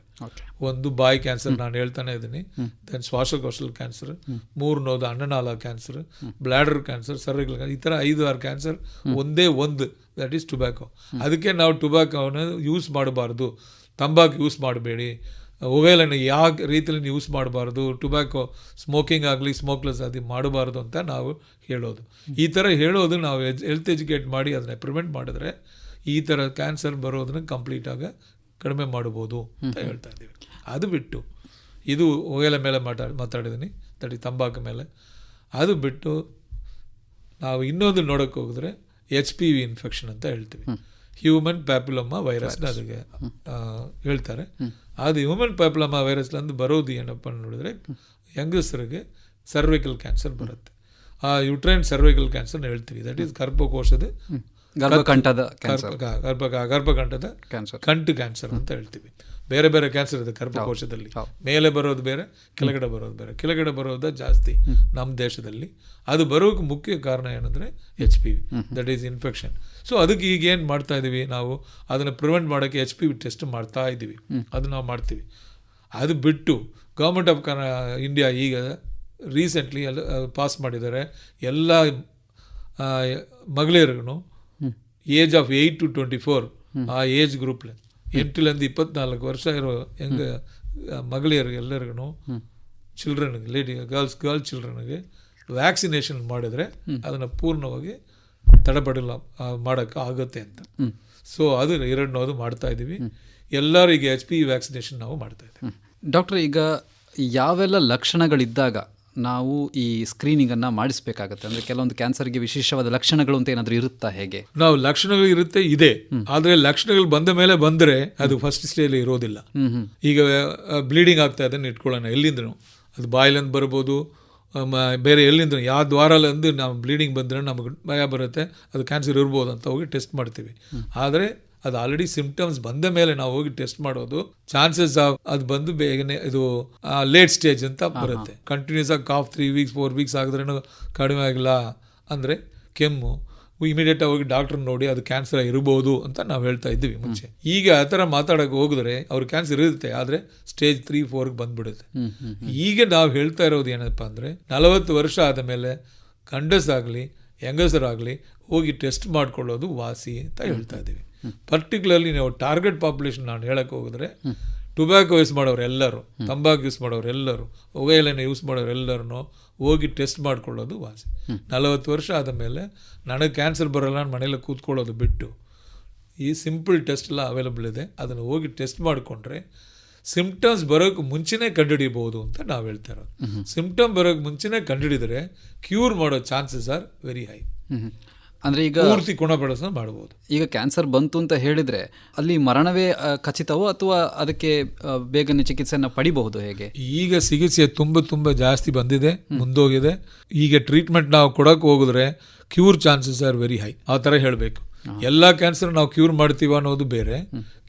ಒಂದು ಬಾಯಿ ಕ್ಯಾನ್ಸರ್ ನಾನು ಹೇಳ್ತಾನೆ ಇದ್ದೀನಿ, ದೆನ್ ಶ್ವಾಸಕೋಶದ ಕ್ಯಾನ್ಸರ್, ಮೂರನೇದು ಅನ್ನನಾಳ cancer, bladder cancer, cervical cancer, ಈ ಥರ 5-6 ಕ್ಯಾನ್ಸರ್ ಒಂದೇ ಒಂದು, ದಟ್ ಈಸ್ ಟೊಬ್ಯಾಕೊ. ಅದಕ್ಕೆ ನಾವು ಟೊಬ್ಯಾಕೊನ ಯೂಸ್ ಮಾಡಬಾರ್ದು, ತಂಬಾಕು ಯೂಸ್ ಮಾಡಬೇಡಿ, ಹೊಗೆಲನ್ನು ಯಾವ ರೀತಿಯಲ್ಲಿ ಯೂಸ್ ಮಾಡಬಾರ್ದು, ಟೊಬ್ಯಾಕೊ ಸ್ಮೋಕಿಂಗ್ ಆಗಲಿ ಸ್ಮೋಕ್ಲೆಸ್ ಆಗಲಿ ಮಾಡಬಾರ್ದು ಅಂತ ನಾವು ಹೇಳೋದು. ಈ ಥರ ಹೇಳೋದು ನಾವು ಹೆಲ್ತ್ ಎಜುಕೇಟ್ ಮಾಡಿ ಅದನ್ನ ಪ್ರಿವೆಂಟ್ ಮಾಡಿದ್ರೆ ಈ ಥರ ಕ್ಯಾನ್ಸರ್ ಬರೋದನ್ನ ಕಂಪ್ಲೀಟಾಗಿ ಕಡಿಮೆ ಮಾಡ್ಬೋದು ಅಂತ ಹೇಳ್ತಾ ಇದ್ದೀವಿ. ಅದು ಬಿಟ್ಟು ಇದು ಹೊಗೆಲ ಮೇಲೆ ಮಾತಾಡಿದ್ದೀನಿ, ತಡಿ ತಂಬಾಕು ಮೇಲೆ. ಅದು ಬಿಟ್ಟು ನಾವು ಇನ್ನೊಂದು ನೋಡೋಕ್ಕೆ ಹೋಗಿದ್ರೆ HPV ಇನ್ಫೆಕ್ಷನ್ ಅಂತ ಹೇಳ್ತೀವಿ, ಹ್ಯೂಮನ್ ಪ್ಯಾಪಿಲೋಮಾ ವೈರಸ್ನ ಅದಕ್ಕೆ ಹೇಳ್ತಾರೆ. ಅದು ಹ್ಯೂಮನ್ ಪ್ಯಾಪಿಲೋಮಾ ವೈರಸ್ಲಂದು ಬರೋದು ಏನಪ್ಪ ನೋಡಿದ್ರೆ ಹೆಂಗಸರಿಗೆ ಸರ್ವೈಕಲ್ ಕ್ಯಾನ್ಸರ್ ಬರುತ್ತೆ. ಆ ಯುಟ್ರೈನ್ ಸರ್ವೈಕಲ್ ಕ್ಯಾನ್ಸರ್ನ ಹೇಳ್ತೀವಿ, ದಟ್ ಈಸ್ ಗರ್ಭಕೋಶದ ಗರ್ಭಕಂಠದ ಕಂಟು ಕ್ಯಾನ್ಸರ್ ಅಂತ ಹೇಳ್ತೀವಿ. ಬೇರೆ ಬೇರೆ ಕ್ಯಾನ್ಸರ್ ಇದೆ ಗರ್ಭಕೋಶದಲ್ಲಿ, ಮೇಲೆ ಬರೋದು ಬೇರೆ, ಕೆಳಗಡೆ ಬರೋದು ಬೇರೆ. ಕೆಳಗಡೆ ಬರೋದು ಜಾಸ್ತಿ ನಮ್ಮ ದೇಶದಲ್ಲಿ. ಅದು ಬರೋಕ್ಕೆ ಮುಖ್ಯ ಕಾರಣ ಏನಂದರೆ HPV, that is infection. So ಅದಕ್ಕೆ ಈಗ ಏನು ಮಾಡ್ತಾ ಇದ್ದೀವಿ ನಾವು, ಅದನ್ನು ಪ್ರಿವೆಂಟ್ ಮಾಡೋಕ್ಕೆ HPV ಟೆಸ್ಟ್ ಮಾಡ್ತಾ ಇದ್ದೀವಿ, ಅದು ನಾವು ಮಾಡ್ತೀವಿ. ಅದು ಬಿಟ್ಟು ಗೌರ್ಮೆಂಟ್ ಆಫ್ ಇಂಡಿಯಾ ಈಗ ರೀಸೆಂಟ್ಲಿ ಪಾಸ್ ಮಾಡಿದ್ದಾರೆ, ಎಲ್ಲ ಮಗಳಿರಿಗೂ ಏಜ್ ಆಫ್ 8 to 24 ಆ ಏಜ್ ಗ್ರೂಪ್ 8 to 24 ವರ್ಷ ಇರೋ ಹೆಂಗೆ ಮಗಳಿಯರಿಗೆ ಎಲ್ಲರಿಗೂ, ಚಿಲ್ಡ್ರನ್ಗೆ, ಗರ್ಲ್ ಚಿಲ್ಡ್ರನ್ಗೆ ವ್ಯಾಕ್ಸಿನೇಷನ್ ಮಾಡಿದ್ರೆ ಅದನ್ನು ಪೂರ್ಣವಾಗಿ ತಡೆಪಡಿಲ್ಲ ಮಾಡೋಕ್ಕೆ ಆಗುತ್ತೆ ಅಂತ. ಸೊ ಅದು 2 ಮಾಡ್ತಾ ಇದ್ದೀವಿ. ಎಲ್ಲರಿಗೆ HPV ವ್ಯಾಕ್ಸಿನೇಷನ್ ನಾವು ಮಾಡ್ತಾ ಇದ್ದೀವಿ. ಡಾಕ್ಟರ್, ಈಗ ಯಾವೆಲ್ಲ ಲಕ್ಷಣಗಳಿದ್ದಾಗ ನಾವು ಈ ಸ್ಕ್ರೀನಿಂಗನ್ನು ಮಾಡಿಸ್ಬೇಕಾಗತ್ತೆ? ಅಂದರೆ ಕೆಲವೊಂದು ಕ್ಯಾನ್ಸರ್ಗೆ ವಿಶೇಷವಾದ ಲಕ್ಷಣಗಳು ಅಂತ ಏನಾದರೂ ಇರುತ್ತಾ, ಹೇಗೆ? ನಾವು ಲಕ್ಷಣಗಳು ಇರುತ್ತೆ, ಇದೆ. ಆದರೆ ಲಕ್ಷಣಗಳು ಬಂದ ಮೇಲೆ ಬಂದರೆ ಅದು ಫಸ್ಟ್ ಸ್ಟೇಜಲ್ಲಿ ಇರೋದಿಲ್ಲ. ಈಗ ಬ್ಲೀಡಿಂಗ್ ಆಗ್ತಾ ಇದೆ ಇಟ್ಕೊಳ್ಳೋಣ, ಎಲ್ಲಿಂದನೂ ಅದು ಬಾಯಿಲಿಂದ ಬರ್ಬೋದು, ಬೇರೆ ಎಲ್ಲಿಂದ ಯಾವ ದ್ವಾರಲ್ಲಂದು ನಾವು ಬ್ಲೀಡಿಂಗ್ ಬಂದರೆ ನಮಗೆ ಭಯ ಬರುತ್ತೆ, ಅದು ಕ್ಯಾನ್ಸರ್ ಇರ್ಬೋದು ಅಂತ ಹೋಗಿ ಟೆಸ್ಟ್ ಮಾಡ್ತೀವಿ. ಆದರೆ ಅದು ಆಲ್ರೆಡಿ ಸಿಂಪ್ಟಮ್ಸ್ ಬಂದ ಮೇಲೆ ನಾವು ಹೋಗಿ ಟೆಸ್ಟ್ ಮಾಡೋದು ಚಾನ್ಸಸ್ ಆಫ್ ಅದು ಬಂದು ಬೇಗನೆ ಇದು ಲೇಟ್ ಸ್ಟೇಜ್ ಅಂತ ಬರುತ್ತೆ. ಕಂಟಿನ್ಯೂಸ್ ಆಗಿ ಕಾಫ್ 3 ವೀಕ್ಸ್ 4 ವೀಕ್ಸ್ ಆಗಿದ್ರೂ ಕಡಿಮೆ ಆಗಿಲ್ಲ ಅಂದರೆ ಕೆಮ್ಮು, ಇಮಿಡಿಯೇಟ್ ಆಗಿ ಡಾಕ್ಟರ್ ನೋಡಿ ಅದು ಕ್ಯಾನ್ಸರ್ ಇರ್ಬೋದು ಅಂತ ನಾವು ಹೇಳ್ತಾ ಇದ್ವಿ ಮುಂಚೆ. ಈಗ ಆ ಥರ ಮಾತಾಡೋಕೆ ಹೋಗಿದ್ರೆ ಅವ್ರು ಕ್ಯಾನ್ಸರ್ ಇರುತ್ತೆ, ಆದರೆ ಸ್ಟೇಜ್ 3-4 ಬಂದ್ಬಿಡುತ್ತೆ. ಈಗ ನಾವು ಹೇಳ್ತಾ ಇರೋದು ಏನಪ್ಪ ಅಂದರೆ 40 ವರ್ಷ ಆದ ಮೇಲೆ ಗಂಡಸಾಗಲಿ ಹೆಂಗಸರಾಗಲಿ ಹೋಗಿ ಟೆಸ್ಟ್ ಮಾಡ್ಕೊಳ್ಳೋದು ವಾಸಿ ಅಂತ ಹೇಳ್ತಾ ಇದ್ದೀವಿ. ಪರ್ಟಿಕ್ಯುಲರ್ಲಿ ನಾವು ಟಾರ್ಗೆಟ್ ಪಾಪ್ಯುಲೇಷನ್ ನಾನು ಹೇಳಕ್ಕೆ ಹೋಗಿದ್ರೆ ಟೊಬ್ಯಾಕೋ ಯೂಸ್ ಮಾಡೋರು ಎಲ್ಲರೂ, ತಂಬಾಕು ಯೂಸ್ ಮಾಡೋರು ಎಲ್ಲರೂ, ಹೊಗೆ ಎಲೆನ ಯೂಸ್ ಮಾಡೋರು ಎಲ್ಲರೂ ಹೋಗಿ ಟೆಸ್ಟ್ ಮಾಡ್ಕೊಳ್ಳೋದು ವಾಸಿ. 40 ವರ್ಷ ಆದ ಮೇಲೆ ನನಗೆ ಕ್ಯಾನ್ಸರ್ ಬರೋಲ್ಲ ನಾನು ಮನೇಲಿ ಕೂತ್ಕೊಳ್ಳೋದು ಬಿಟ್ಟು ಈ ಸಿಂಪಲ್ ಟೆಸ್ಟ್ ಎಲ್ಲ ಅವೈಲಬಲ್ ಇದೆ, ಅದನ್ನು ಹೋಗಿ ಟೆಸ್ಟ್ ಮಾಡಿಕೊಂಡ್ರೆ ಸಿಂಪ್ಟಮ್ಸ್ ಬರೋಕ್ಕೆ ಮುಂಚೆನೇ ಕಂಡುಹಿಡಿಬೋದು ಅಂತ ನಾವು ಹೇಳ್ತಾ ಇರೋದು. ಸಿಂಪ್ಟಮ್ ಬರೋಕ್ಕೆ ಮುಂಚೆನೇ ಕಂಡುಹಿಡಿದರೆ ಕ್ಯೂರ್ ಮಾಡೋ ಚಾನ್ಸಸ್ ಆರ್ ವೆರಿ ಹೈ. ಅಂದರೆ ಈಗ ಪೂರ್ತಿ ಗುಣಪಡಿಸೋ ಮಾಡ್ಬೋದು. ಈಗ ಕ್ಯಾನ್ಸರ್ ಬಂತು ಅಂತ ಹೇಳಿದರೆ ಅಲ್ಲಿ ಮರಣವೇ ಖಚಿತವೋ ಅಥವಾ ಅದಕ್ಕೆ ಬೇಗನೆ ಚಿಕಿತ್ಸೆಯನ್ನು ಪಡಿಬಹುದು, ಹೇಗೆ? ಈಗ ಚಿಕಿತ್ಸೆ ತುಂಬ ಜಾಸ್ತಿ ಬಂದಿದೆ, ಮುಂದೋಗಿದೆ. ಈಗ ಟ್ರೀಟ್ಮೆಂಟ್ ನಾವು ಕೊಡೋಕೆ ಹೋಗಿದ್ರೆ cure chances are very high. ಆ ಥರ ಹೇಳಬೇಕು. ಎಲ್ಲ ಕ್ಯಾನ್ಸರ್ ನಾವು ಕ್ಯೂರ್ ಮಾಡ್ತೀವ ಅನ್ನೋದು ಬೇರೆ,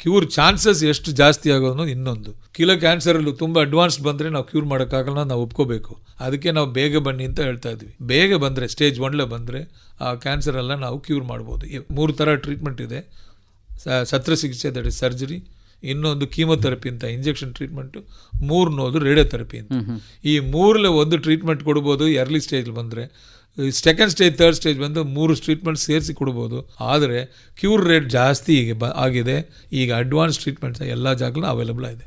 ಕ್ಯೂರ್ ಚಾನ್ಸಸ್ ಎಷ್ಟು ಜಾಸ್ತಿ ಆಗೋದು ಅನ್ನೋದು ಇನ್ನೊಂದು. ಕೆಲವು ಕ್ಯಾನ್ಸರಲ್ಲೂ ತುಂಬ ಅಡ್ವಾನ್ಸ್ ಬಂದರೆ ನಾವು ಕ್ಯೂರ್ ಮಾಡೋಕ್ಕಾಗಲ್ಲ, ನಾವು ಒಪ್ಕೋಬೇಕು. ಅದಕ್ಕೆ ನಾವು ಬೇಗ ಬನ್ನಿ ಅಂತ ಹೇಳ್ತಾ ಇದ್ವಿ. ಬೇಗ ಬಂದರೆ ಸ್ಟೇಜ್ 1 ಬಂದರೆ ಆ ಕ್ಯಾನ್ಸರ್ ಎಲ್ಲ ನಾವು ಕ್ಯೂರ್ ಮಾಡ್ಬೋದು. 3 ಥರ ಟ್ರೀಟ್ಮೆಂಟ್ ಇದೆ. ಶಸ್ತ್ರಚಿಕಿತ್ಸೆ, ದಟ್ ಇಸ್ ಸರ್ಜರಿ, ಇನ್ನೊಂದು ಕೀಮೊಥೆರಪಿ ಅಂತ ಇಂಜೆಕ್ಷನ್ ಟ್ರೀಟ್ಮೆಂಟು, 3 ರೇಡಿಯೋಥೆರಪಿ ಅಂತ. ಈ 3 ಒಂದು ಟ್ರೀಟ್ಮೆಂಟ್ ಕೊಡ್ಬೋದು ಎರ್ಲಿ ಸ್ಟೇಜ್ ಬಂದರೆ. ಸೆಕೆಂಡ್ ಸ್ಟೇಜ್ 3rd ಸ್ಟೇಜ್ ಬಂದು 3 ಟ್ರೀಟ್ಮೆಂಟ್ ಸೇರಿಸಿ ಕೊಡ್ಬೋದು. ಆದರೆ ಕ್ಯೂರ್ ರೇಟ್ ಜಾಸ್ತಿ ಈಗ ಆಗಿದೆ. ಈಗ ಅಡ್ವಾನ್ಸ್ ಟ್ರೀಟ್ಮೆಂಟ್ಸ್ ಎಲ್ಲ ಜಾಗಲೂ ಅವೈಲಬಲ್ ಇದೆ.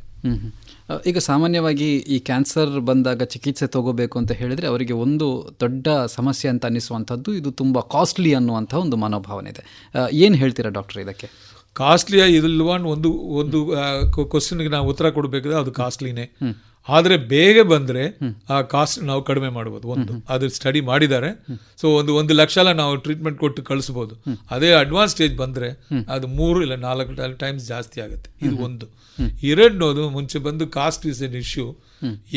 ಈಗ ಸಾಮಾನ್ಯವಾಗಿ ಈ ಕ್ಯಾನ್ಸರ್ ಬಂದಾಗ ಚಿಕಿತ್ಸೆ ತಗೋಬೇಕು ಅಂತ ಹೇಳಿದರೆ ಅವರಿಗೆ ಒಂದು ದೊಡ್ಡ ಸಮಸ್ಯೆ ಅಂತ ಅನ್ನಿಸುವಂಥದ್ದು ಇದು ತುಂಬ ಕಾಸ್ಟ್ಲಿ ಅನ್ನುವಂಥ ಒಂದು ಮನೋಭಾವನೆ ಇದೆ. ಏನು ಹೇಳ್ತೀರಾ ಡಾಕ್ಟರ್ ಇದಕ್ಕೆ? ಕಾಸ್ಟ್ಲಿಯ ಇದಿಲ್ವಾ ಒಂದು ಕ್ವಶನ್ಗೆ ನಾವು ಉತ್ತರ ಕೊಡಬೇಕಾದ್ರೆ ಅದು ಕಾಸ್ಟ್ಲಿನೇ. ಆದರೆ ಬೇಗ ಬಂದರೆ ಆ ಕಾಸ್ಟ್ ನಾವು ಕಡಿಮೆ ಮಾಡ್ಬೋದು. ಅದು ಸ್ಟಡಿ ಮಾಡಿದ್ದಾರೆ. ಸೊ 1 ಲಕ್ಷ ನಾವು ಟ್ರೀಟ್ಮೆಂಟ್ ಕೊಟ್ಟು ಕಳಿಸ್ಬೋದು. ಅದೇ ಅಡ್ವಾನ್ಸ್ ಸ್ಟೇಜ್ ಬಂದರೆ ಅದು 3 ಇಲ್ಲ 4 ಟೈಮ್ಸ್ ಜಾಸ್ತಿ ಆಗುತ್ತೆ. ಇದು ಒಂದು. 2 ಮುಂಚೆ ಬಂದು ಕಾಸ್ಟ್ ಇಸ್ ಎನ್ ಇಶ್ಯೂ.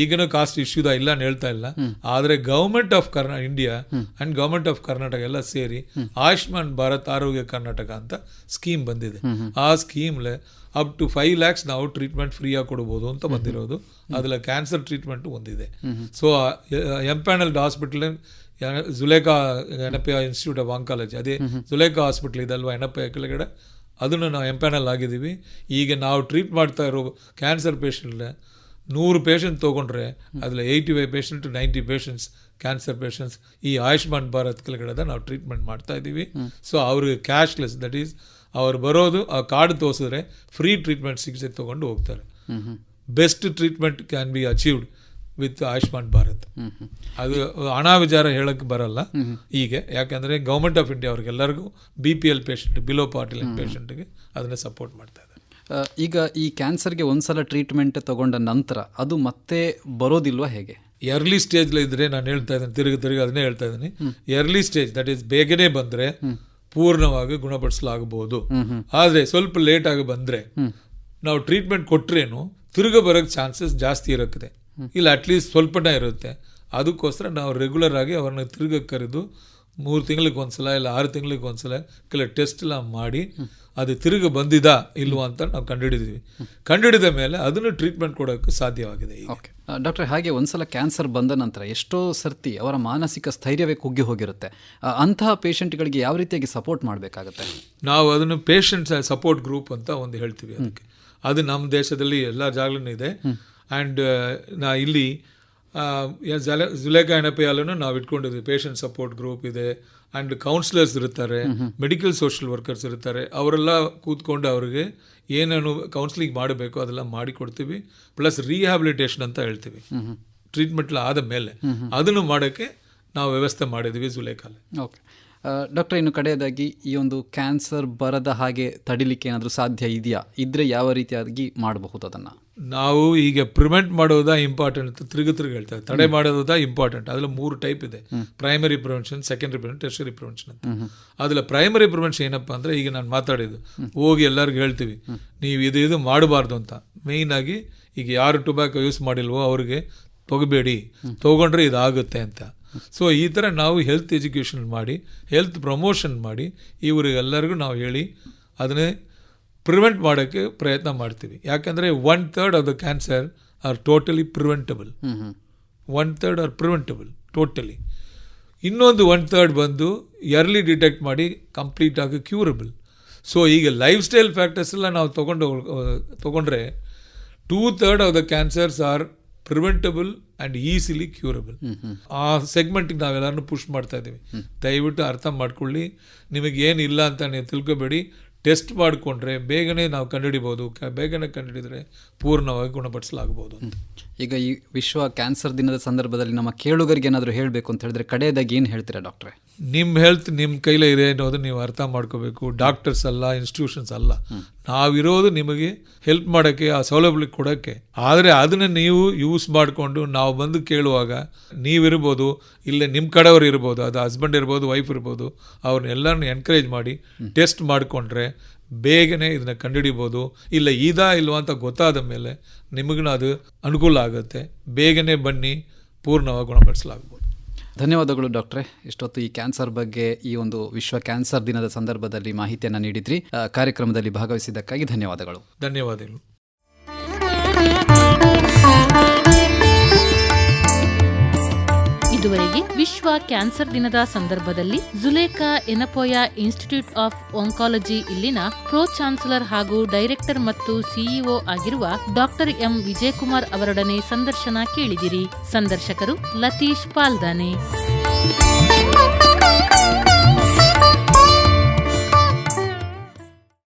ಈಗನೂ ಕಾಸ್ಟ್ ಇಶ್ಯೂದ ಇಲ್ಲ ಅಂತ ಹೇಳ್ತಾ ಇಲ್ಲ. ಆದರೆ government of India and government of Karnataka ಎಲ್ಲ ಸೇರಿ ಆಯುಷ್ಮಾನ್ ಭಾರತ್ ಆರೋಗ್ಯ ಕರ್ನಾಟಕ ಅಂತ ಸ್ಕೀಮ್ ಬಂದಿದೆ. ಆ ಸ್ಕೀಮ್ಲೆ ಅಪ್ ಟು 5 lakhs ನಾವು ಟ್ರೀಟ್ಮೆಂಟ್ ಫ್ರೀಯಾಗಿ ಕೊಡ್ಬೋದು ಅಂತ ಬಂದಿರೋದು. ಅದರಲ್ಲಿ ಕ್ಯಾನ್ಸರ್ ಟ್ರೀಟ್ಮೆಂಟ್ ಒಂದಿದೆ. So empanelled hospital Zulekha Yenepoya institute of oncology, ಅದೇ ಜುಲೇಖಾ ಹಾಸ್ಪಿಟಲ್ ಇದಲ್ವಾ ಎನಪೆಯ ಕೆಳಗಡೆ, ಅದನ್ನು ನಾವು ಎಂಪ್ಯಾನಲ್ ಆಗಿದ್ದೀವಿ. ಈಗ ನಾವು ಟ್ರೀಟ್ ಮಾಡ್ತಾ ಇರೋ ಕ್ಯಾನ್ಸರ್ ಪೇಷಂಟ್ಲೆ 100 ಪೇಷಂಟ್ ತೊಗೊಂಡ್ರೆ ಅದರಲ್ಲಿ 85 ಪೇಷಂಟ್ 90 ಪೇಷಂಟ್ಸ್ ಕ್ಯಾನ್ಸರ್ ಪೇಷಂಟ್ಸ್ ಈ ಆಯುಷ್ಮಾನ್ ಭಾರತ್ ಕೆಳಗಡೆ ನಾವು ಟ್ರೀಟ್ಮೆಂಟ್ ಮಾಡ್ತಾ ಇದ್ದೀವಿ. ಸೊ ಅವ್ರಿಗೆ ಕ್ಯಾಶ್ಲೆಸ್, ದಟ್ ಈಸ್ ಅವ್ರು ಬರೋದು ಆ ಕಾರ್ಡ್ ತೋರಿಸಿದ್ರೆ ಫ್ರೀ ಟ್ರೀಟ್ಮೆಂಟ್ ಚಿಕಿತ್ಸೆ ತೊಗೊಂಡು ಹೋಗ್ತಾರೆ. Best treatment can be achieved with Ayushman Bharat. ಅದು ಹಣ ವಿಚಾರ ಹೇಳಕ್ಕೆ ಬರಲ್ಲ ಈಗ, ಯಾಕಂದರೆ ಗೌರ್ಮೆಂಟ್ ಆಫ್ ಇಂಡಿಯಾ ಅವ್ರಿಗೆಲ್ಲರಿಗೂ BPL patient, below poverty line ಪೇಷಂಟ್ಗೆ ಅದನ್ನೇ ಸಪೋರ್ಟ್ ಮಾಡ್ತಾ ಇದ್ದಾರೆ. ಈಗ ಈ ಕ್ಯಾನ್ಸರ್ಗೆ ಒಂದ್ಸಲ ಟ್ರೀಟ್ಮೆಂಟ್ ತಗೊಂಡ ನಂತರ ಅದು ಮತ್ತೆ ಬರೋದಿಲ್ವಾ, ಹೇಗೆ? ಎರ್ಲಿ ಸ್ಟೇಜ್ಲಿ ಇದ್ರೆ ನಾನು ಹೇಳ್ತಾ ಇದ್ದೀನಿ, ತಿರುಗಿ ಅದನ್ನೇ ಹೇಳ್ತಾ ಇದ್ದೀನಿ. ಎರ್ಲಿ ಸ್ಟೇಜ್ ದಟ್ ಈಸ್ ಬೇಗನೆ ಬಂದರೆ ಪೂರ್ಣವಾಗಿ ಗುಣಪಡಿಸಲಾಗಬಹುದು. ಆದರೆ ಸ್ವಲ್ಪ ಲೇಟ್ ಆಗಿ ಬಂದರೆ ನಾವು ಟ್ರೀಟ್ಮೆಂಟ್ ಕೊಟ್ರೇನು ತಿರುಗ ಬರೋಕ್ಕೆ ಚಾನ್ಸಸ್ ಜಾಸ್ತಿ ಇರುತ್ತೆ, ಇಲ್ಲ ಅಟ್ಲೀಸ್ಟ್ ಸ್ವಲ್ಪನೇ ಇರುತ್ತೆ. ಅದಕ್ಕೋಸ್ಕರ ನಾವು ರೆಗ್ಯುಲರ್ ಆಗಿ ಅವ್ರನ್ನ ತಿರುಗ ಕರೆದು 3 ತಿಂಗಳಿಗೆ ಒಂದ್ಸಲ ಇಲ್ಲ 6 ತಿಂಗಳಿಗೆ ಒಂದ್ಸಲ ಕೆಲವು ಟೆಸ್ಟ್ ಎಲ್ಲ ಮಾಡಿ ಅದು ತಿರುಗಿ ಬಂದಿದಾ ಇಲ್ವಾ ಅಂತ ನಾವು ಕಂಡುಹಿಡಿದ ಮೇಲೆ ಅದನ್ನು ಟ್ರೀಟ್ಮೆಂಟ್ ಕೊಡೋಕ್ಕೆ ಸಾಧ್ಯವಾಗಿದೆ. ಓಕೆ ಡಾಕ್ಟರ್, ಹಾಗೆ ಒಂದ್ಸಲ ಕ್ಯಾನ್ಸರ್ ಬಂದ ನಂತರ ಎಷ್ಟೋ ಸರ್ತಿ ಅವರ ಮಾನಸಿಕ ಸ್ಥೈರ್ಯವೇ ಕುಗ್ಗಿ ಹೋಗಿರುತ್ತೆ. ಅಂತಹ ಪೇಷಂಟ್ಗಳಿಗೆ ಯಾವ ರೀತಿಯಾಗಿ ಸಪೋರ್ಟ್ ಮಾಡಬೇಕಾಗುತ್ತೆ? ನಾವು ಅದನ್ನು ಪೇಷಂಟ್ಸ್ ಸಪೋರ್ಟ್ ಗ್ರೂಪ್ ಅಂತ ಒಂದು ಹೇಳ್ತೀವಿ. ಅದಕ್ಕೆ ಅದು ನಮ್ಮ ದೇಶದಲ್ಲಿ ಎಲ್ಲ ಜಾಗಲೂ ಇದೆ. ಆ್ಯಂಡ್ ಇಲ್ಲಿ ಜುಲೇಖಾ ಎನಪೆಯಲ್ಲೂ ನಾವು ಇಟ್ಕೊಂಡಿದ್ವಿ ಪೇಷಂಟ್ ಸಪೋರ್ಟ್ ಗ್ರೂಪ್ ಇದೆ. ಆ್ಯಂಡ್ ಕೌನ್ಸಿಲರ್ಸ್ ಇರ್ತಾರೆ, ಮೆಡಿಕಲ್ ಸೋಷಿಯಲ್ ವರ್ಕರ್ಸ್ ಇರ್ತಾರೆ. ಅವರೆಲ್ಲ ಕೂತ್ಕೊಂಡು ಅವ್ರಿಗೆ ಏನೇನು ಕೌನ್ಸಿಲಿಂಗ್ ಮಾಡಬೇಕು ಅದೆಲ್ಲ ಮಾಡಿಕೊಡ್ತೀವಿ. ಪ್ಲಸ್ ರಿಹ್ಯಾಬಿಲಿಟೇಷನ್ ಅಂತ ಹೇಳ್ತೀವಿ, ಟ್ರೀಟ್ಮೆಂಟ್ ಆದ ಮೇಲೆ ಅದನ್ನು ಮಾಡೋಕ್ಕೆ ನಾವು ವ್ಯವಸ್ಥೆ ಮಾಡಿದ್ವಿ ಜುಲೇಖಾಲಿ. ಓಕೆ ಡಾಕ್ಟರ್, ಇನ್ನು ಕಡೆಯದಾಗಿ ಈ ಒಂದು ಕ್ಯಾನ್ಸರ್ ಬರದ ಹಾಗೆ ತಡಿಲಿಕ್ಕೆ ಏನಾದರೂ ಸಾಧ್ಯ ಇದೆಯಾ? ಇದ್ರೆ ಯಾವ ರೀತಿಯಾಗಿ ಮಾಡಬಹುದು ಅದನ್ನು? ನಾವು ಈಗ ಪ್ರಿವೆಂಟ್ ಮಾಡೋದಾ ಇಂಪಾರ್ಟೆಂಟ್ ಅಂತ ತಿರುಗಿ ಹೇಳ್ತಾರೆ. ತಡೆ ಮಾಡೋದಾ ಇಂಪಾರ್ಟೆಂಟ್. ಅದ್ರಲ್ಲಿ 3 ಟೈಪ್ ಇದೆ: primary prevention, secondary prevention, tertiary prevention ಅಂತ. ಅದ್ರಲ್ಲಿ ಪ್ರೈಮರಿ ಪ್ರಿವೆನ್ಷನ್ ಏನಪ್ಪಾ ಅಂದ್ರೆ, ಈಗ ನಾನು ಮಾತಾಡಿದ್ದು ಹೋಗಿ ಎಲ್ಲರಿಗೂ ಹೇಳ್ತೀವಿ ನೀವು ಇದು ಮಾಡಬಾರ್ದು ಅಂತ. ಮೇಯ್ನ್ ಆಗಿ ಈಗ ಯಾರು ಟೊಬ್ಯಾಕೊ ಯೂಸ್ ಮಾಡಿಲ್ವೋ ಅವ್ರಿಗೆ ತೊಗೋಬೇಡಿ, ತೊಗೊಂಡ್ರೆ ಇದಾಗುತ್ತೆ ಅಂತ. ಸೊ ಈ ಥರ ನಾವು ಹೆಲ್ತ್ ಎಜುಕೇಷನ್ ಮಾಡಿ, ಹೆಲ್ತ್ ಪ್ರಮೋಷನ್ ಮಾಡಿ ಇವರಿಗೆಲ್ಲರಿಗೂ ನಾವು ಹೇಳಿ ಅದನ್ನೇ ಪ್ರಿವೆಂಟ್ ಮಾಡೋಕ್ಕೆ ಪ್ರಯತ್ನ ಮಾಡ್ತೀವಿ. ಯಾಕಂದರೆ 1/3 of the cancer are totally preventable. 1/3 are preventable totally. ಇನ್ನೊಂದು 1/3 ಬಂದು ಎರ್ಲಿ ಡಿಟೆಕ್ಟ್ ಮಾಡಿ ಕಂಪ್ಲೀಟಾಗಿ ಕ್ಯೂರಬಲ್. ಸೊ ಈಗ ಲೈಫ್ ಸ್ಟೈಲ್ ಫ್ಯಾಕ್ಟರ್ಸ್ ಎಲ್ಲ ನಾವು ತೊಗೊಂಡ್ರೆ 2/3 of the cancers are preventable and easily curable. ಆ ಸೆಗ್ಮೆಂಟಿಗೆ ನಾವೆಲ್ಲರೂ ಪುಷ್ ಮಾಡ್ತಾ ಇದ್ದೀವಿ. ದಯವಿಟ್ಟು ಅರ್ಥ ಮಾಡ್ಕೊಳ್ಳಿ. ನಿಮಗೆ ಏನಿಲ್ಲ ಅಂತ ನೀವು ತಿಳ್ಕೊಬೇಡಿ. ಟೆಸ್ಟ್ ಮಾಡಿಕೊಂಡ್ರೆ ಬೇಗನೆ ನಾವು ಕಂಡುಹಿಡಿಬೋದು. ಬೇಗನೆ ಕಂಡುಹಿಡಿದ್ರೆ ಪೂರ್ಣವಾಗಿ ಗುಣಪಡಿಸಲಾಗಬಹುದು. ಈಗ ಈ ವಿಶ್ವ ಕ್ಯಾನ್ಸರ್ ದಿನದ ಸಂದರ್ಭದಲ್ಲಿ ನಮ್ಮ ಕೇಳುಗರಿಗೆ ಏನಾದರೂ ಹೇಳಬೇಕು ಅಂತ ಹೇಳಿದ್ರೆ ಕಡೆಯದಾಗಿ ಏನು ಹೇಳ್ತೀರಾ ಡಾಕ್ಟ್ರೆ? ನಿಮ್ಮ ಹೆಲ್ತ್ ನಿಮ್ಮ ಕೈಲೇ ಇದೆ ಅನ್ನೋದು ನೀವು ಅರ್ಥ ಮಾಡ್ಕೋಬೇಕು. ಡಾಕ್ಟರ್ಸ್ ಅಲ್ಲ, ಇನ್ಸ್ಟಿಟ್ಯೂಷನ್ಸ್ ಅಲ್ಲ, ನಾವಿರೋದು ನಿಮಗೆ ಹೆಲ್ಪ್ ಮಾಡೋಕ್ಕೆ, ಆ ಸೌಲಭ್ಯ ಕೊಡೋಕ್ಕೆ. ಆದರೆ ಅದನ್ನು ನೀವು ಯೂಸ್ ಮಾಡಿಕೊಂಡು ನಾವು ಬಂದು ಕೇಳುವಾಗ ನೀವಿರ್ಬೋದು, ಇಲ್ಲೇ ನಿಮ್ಮ ಕಡೆಯವರು ಇರ್ಬೋದು, ಅದು ಹಸ್ಬೆಂಡ್ ಇರ್ಬೋದು, ವೈಫ್ ಇರ್ಬೋದು, ಅವ್ರನ್ನೆಲ್ಲರನ್ನು ಎನ್ಕರೇಜ್ ಮಾಡಿ ಟೆಸ್ಟ್ ಮಾಡಿಕೊಂಡ್ರೆ ಬೇಗನೆ ಇದನ್ನು ಕಂಡುಹಿಡಿಬೋದು. ಇಲ್ಲ ಇಲ್ವಾ ಅಂತ ಗೊತ್ತಾದ ಮೇಲೆ ನಿಮಗೂ ಅದು ಅನುಕೂಲ ಆಗುತ್ತೆ. ಬೇಗನೆ ಬನ್ನಿ, ಪೂರ್ಣವಾಗಿ ಗುಣಪಡಿಸಲಾಗ್ಬೋದು. ಧನ್ಯವಾದಗಳು ಡಾಕ್ಟ್ರೆ. ಇಷ್ಟೊತ್ತು ಈ ಕ್ಯಾನ್ಸರ್ ಬಗ್ಗೆ, ಈ ಒಂದು ವಿಶ್ವ ಕ್ಯಾನ್ಸರ್ ದಿನದ ಸಂದರ್ಭದಲ್ಲಿ ಮಾಹಿತಿಯನ್ನು ನೀಡಿದ್ರಿ. ಕಾರ್ಯಕ್ರಮದಲ್ಲಿ ಭಾಗವಹಿಸಿದ್ದಕ್ಕಾಗಿ ಧನ್ಯವಾದಗಳು. ಧನ್ಯವಾದಗಳು. ಇದುವರೆಗೆ ವಿಶ್ವ ಕ್ಯಾನ್ಸರ್ ದಿನದ ಸಂದರ್ಭದಲ್ಲಿ Zulekha Yenepoya institute of oncology ಇಲ್ಲಿನ ಪ್ರೋ ಚಾನ್ಸಲರ್ ಹಾಗೂ ಡೈರೆಕ್ಟರ್ ಮತ್ತು ಸಿಇಒ ಆಗಿರುವ ಡಾಕ್ಟರ್ ಎಂ ವಿಜಯಕುಮಾರ್ ಅವರೊಡನೆ ಸಂದರ್ಶನ ಕೇಳಿದಿರಿ. ಸಂದರ್ಶಕರು ಲತೀಶ್ ಪಾಲ್ದಾನೆ.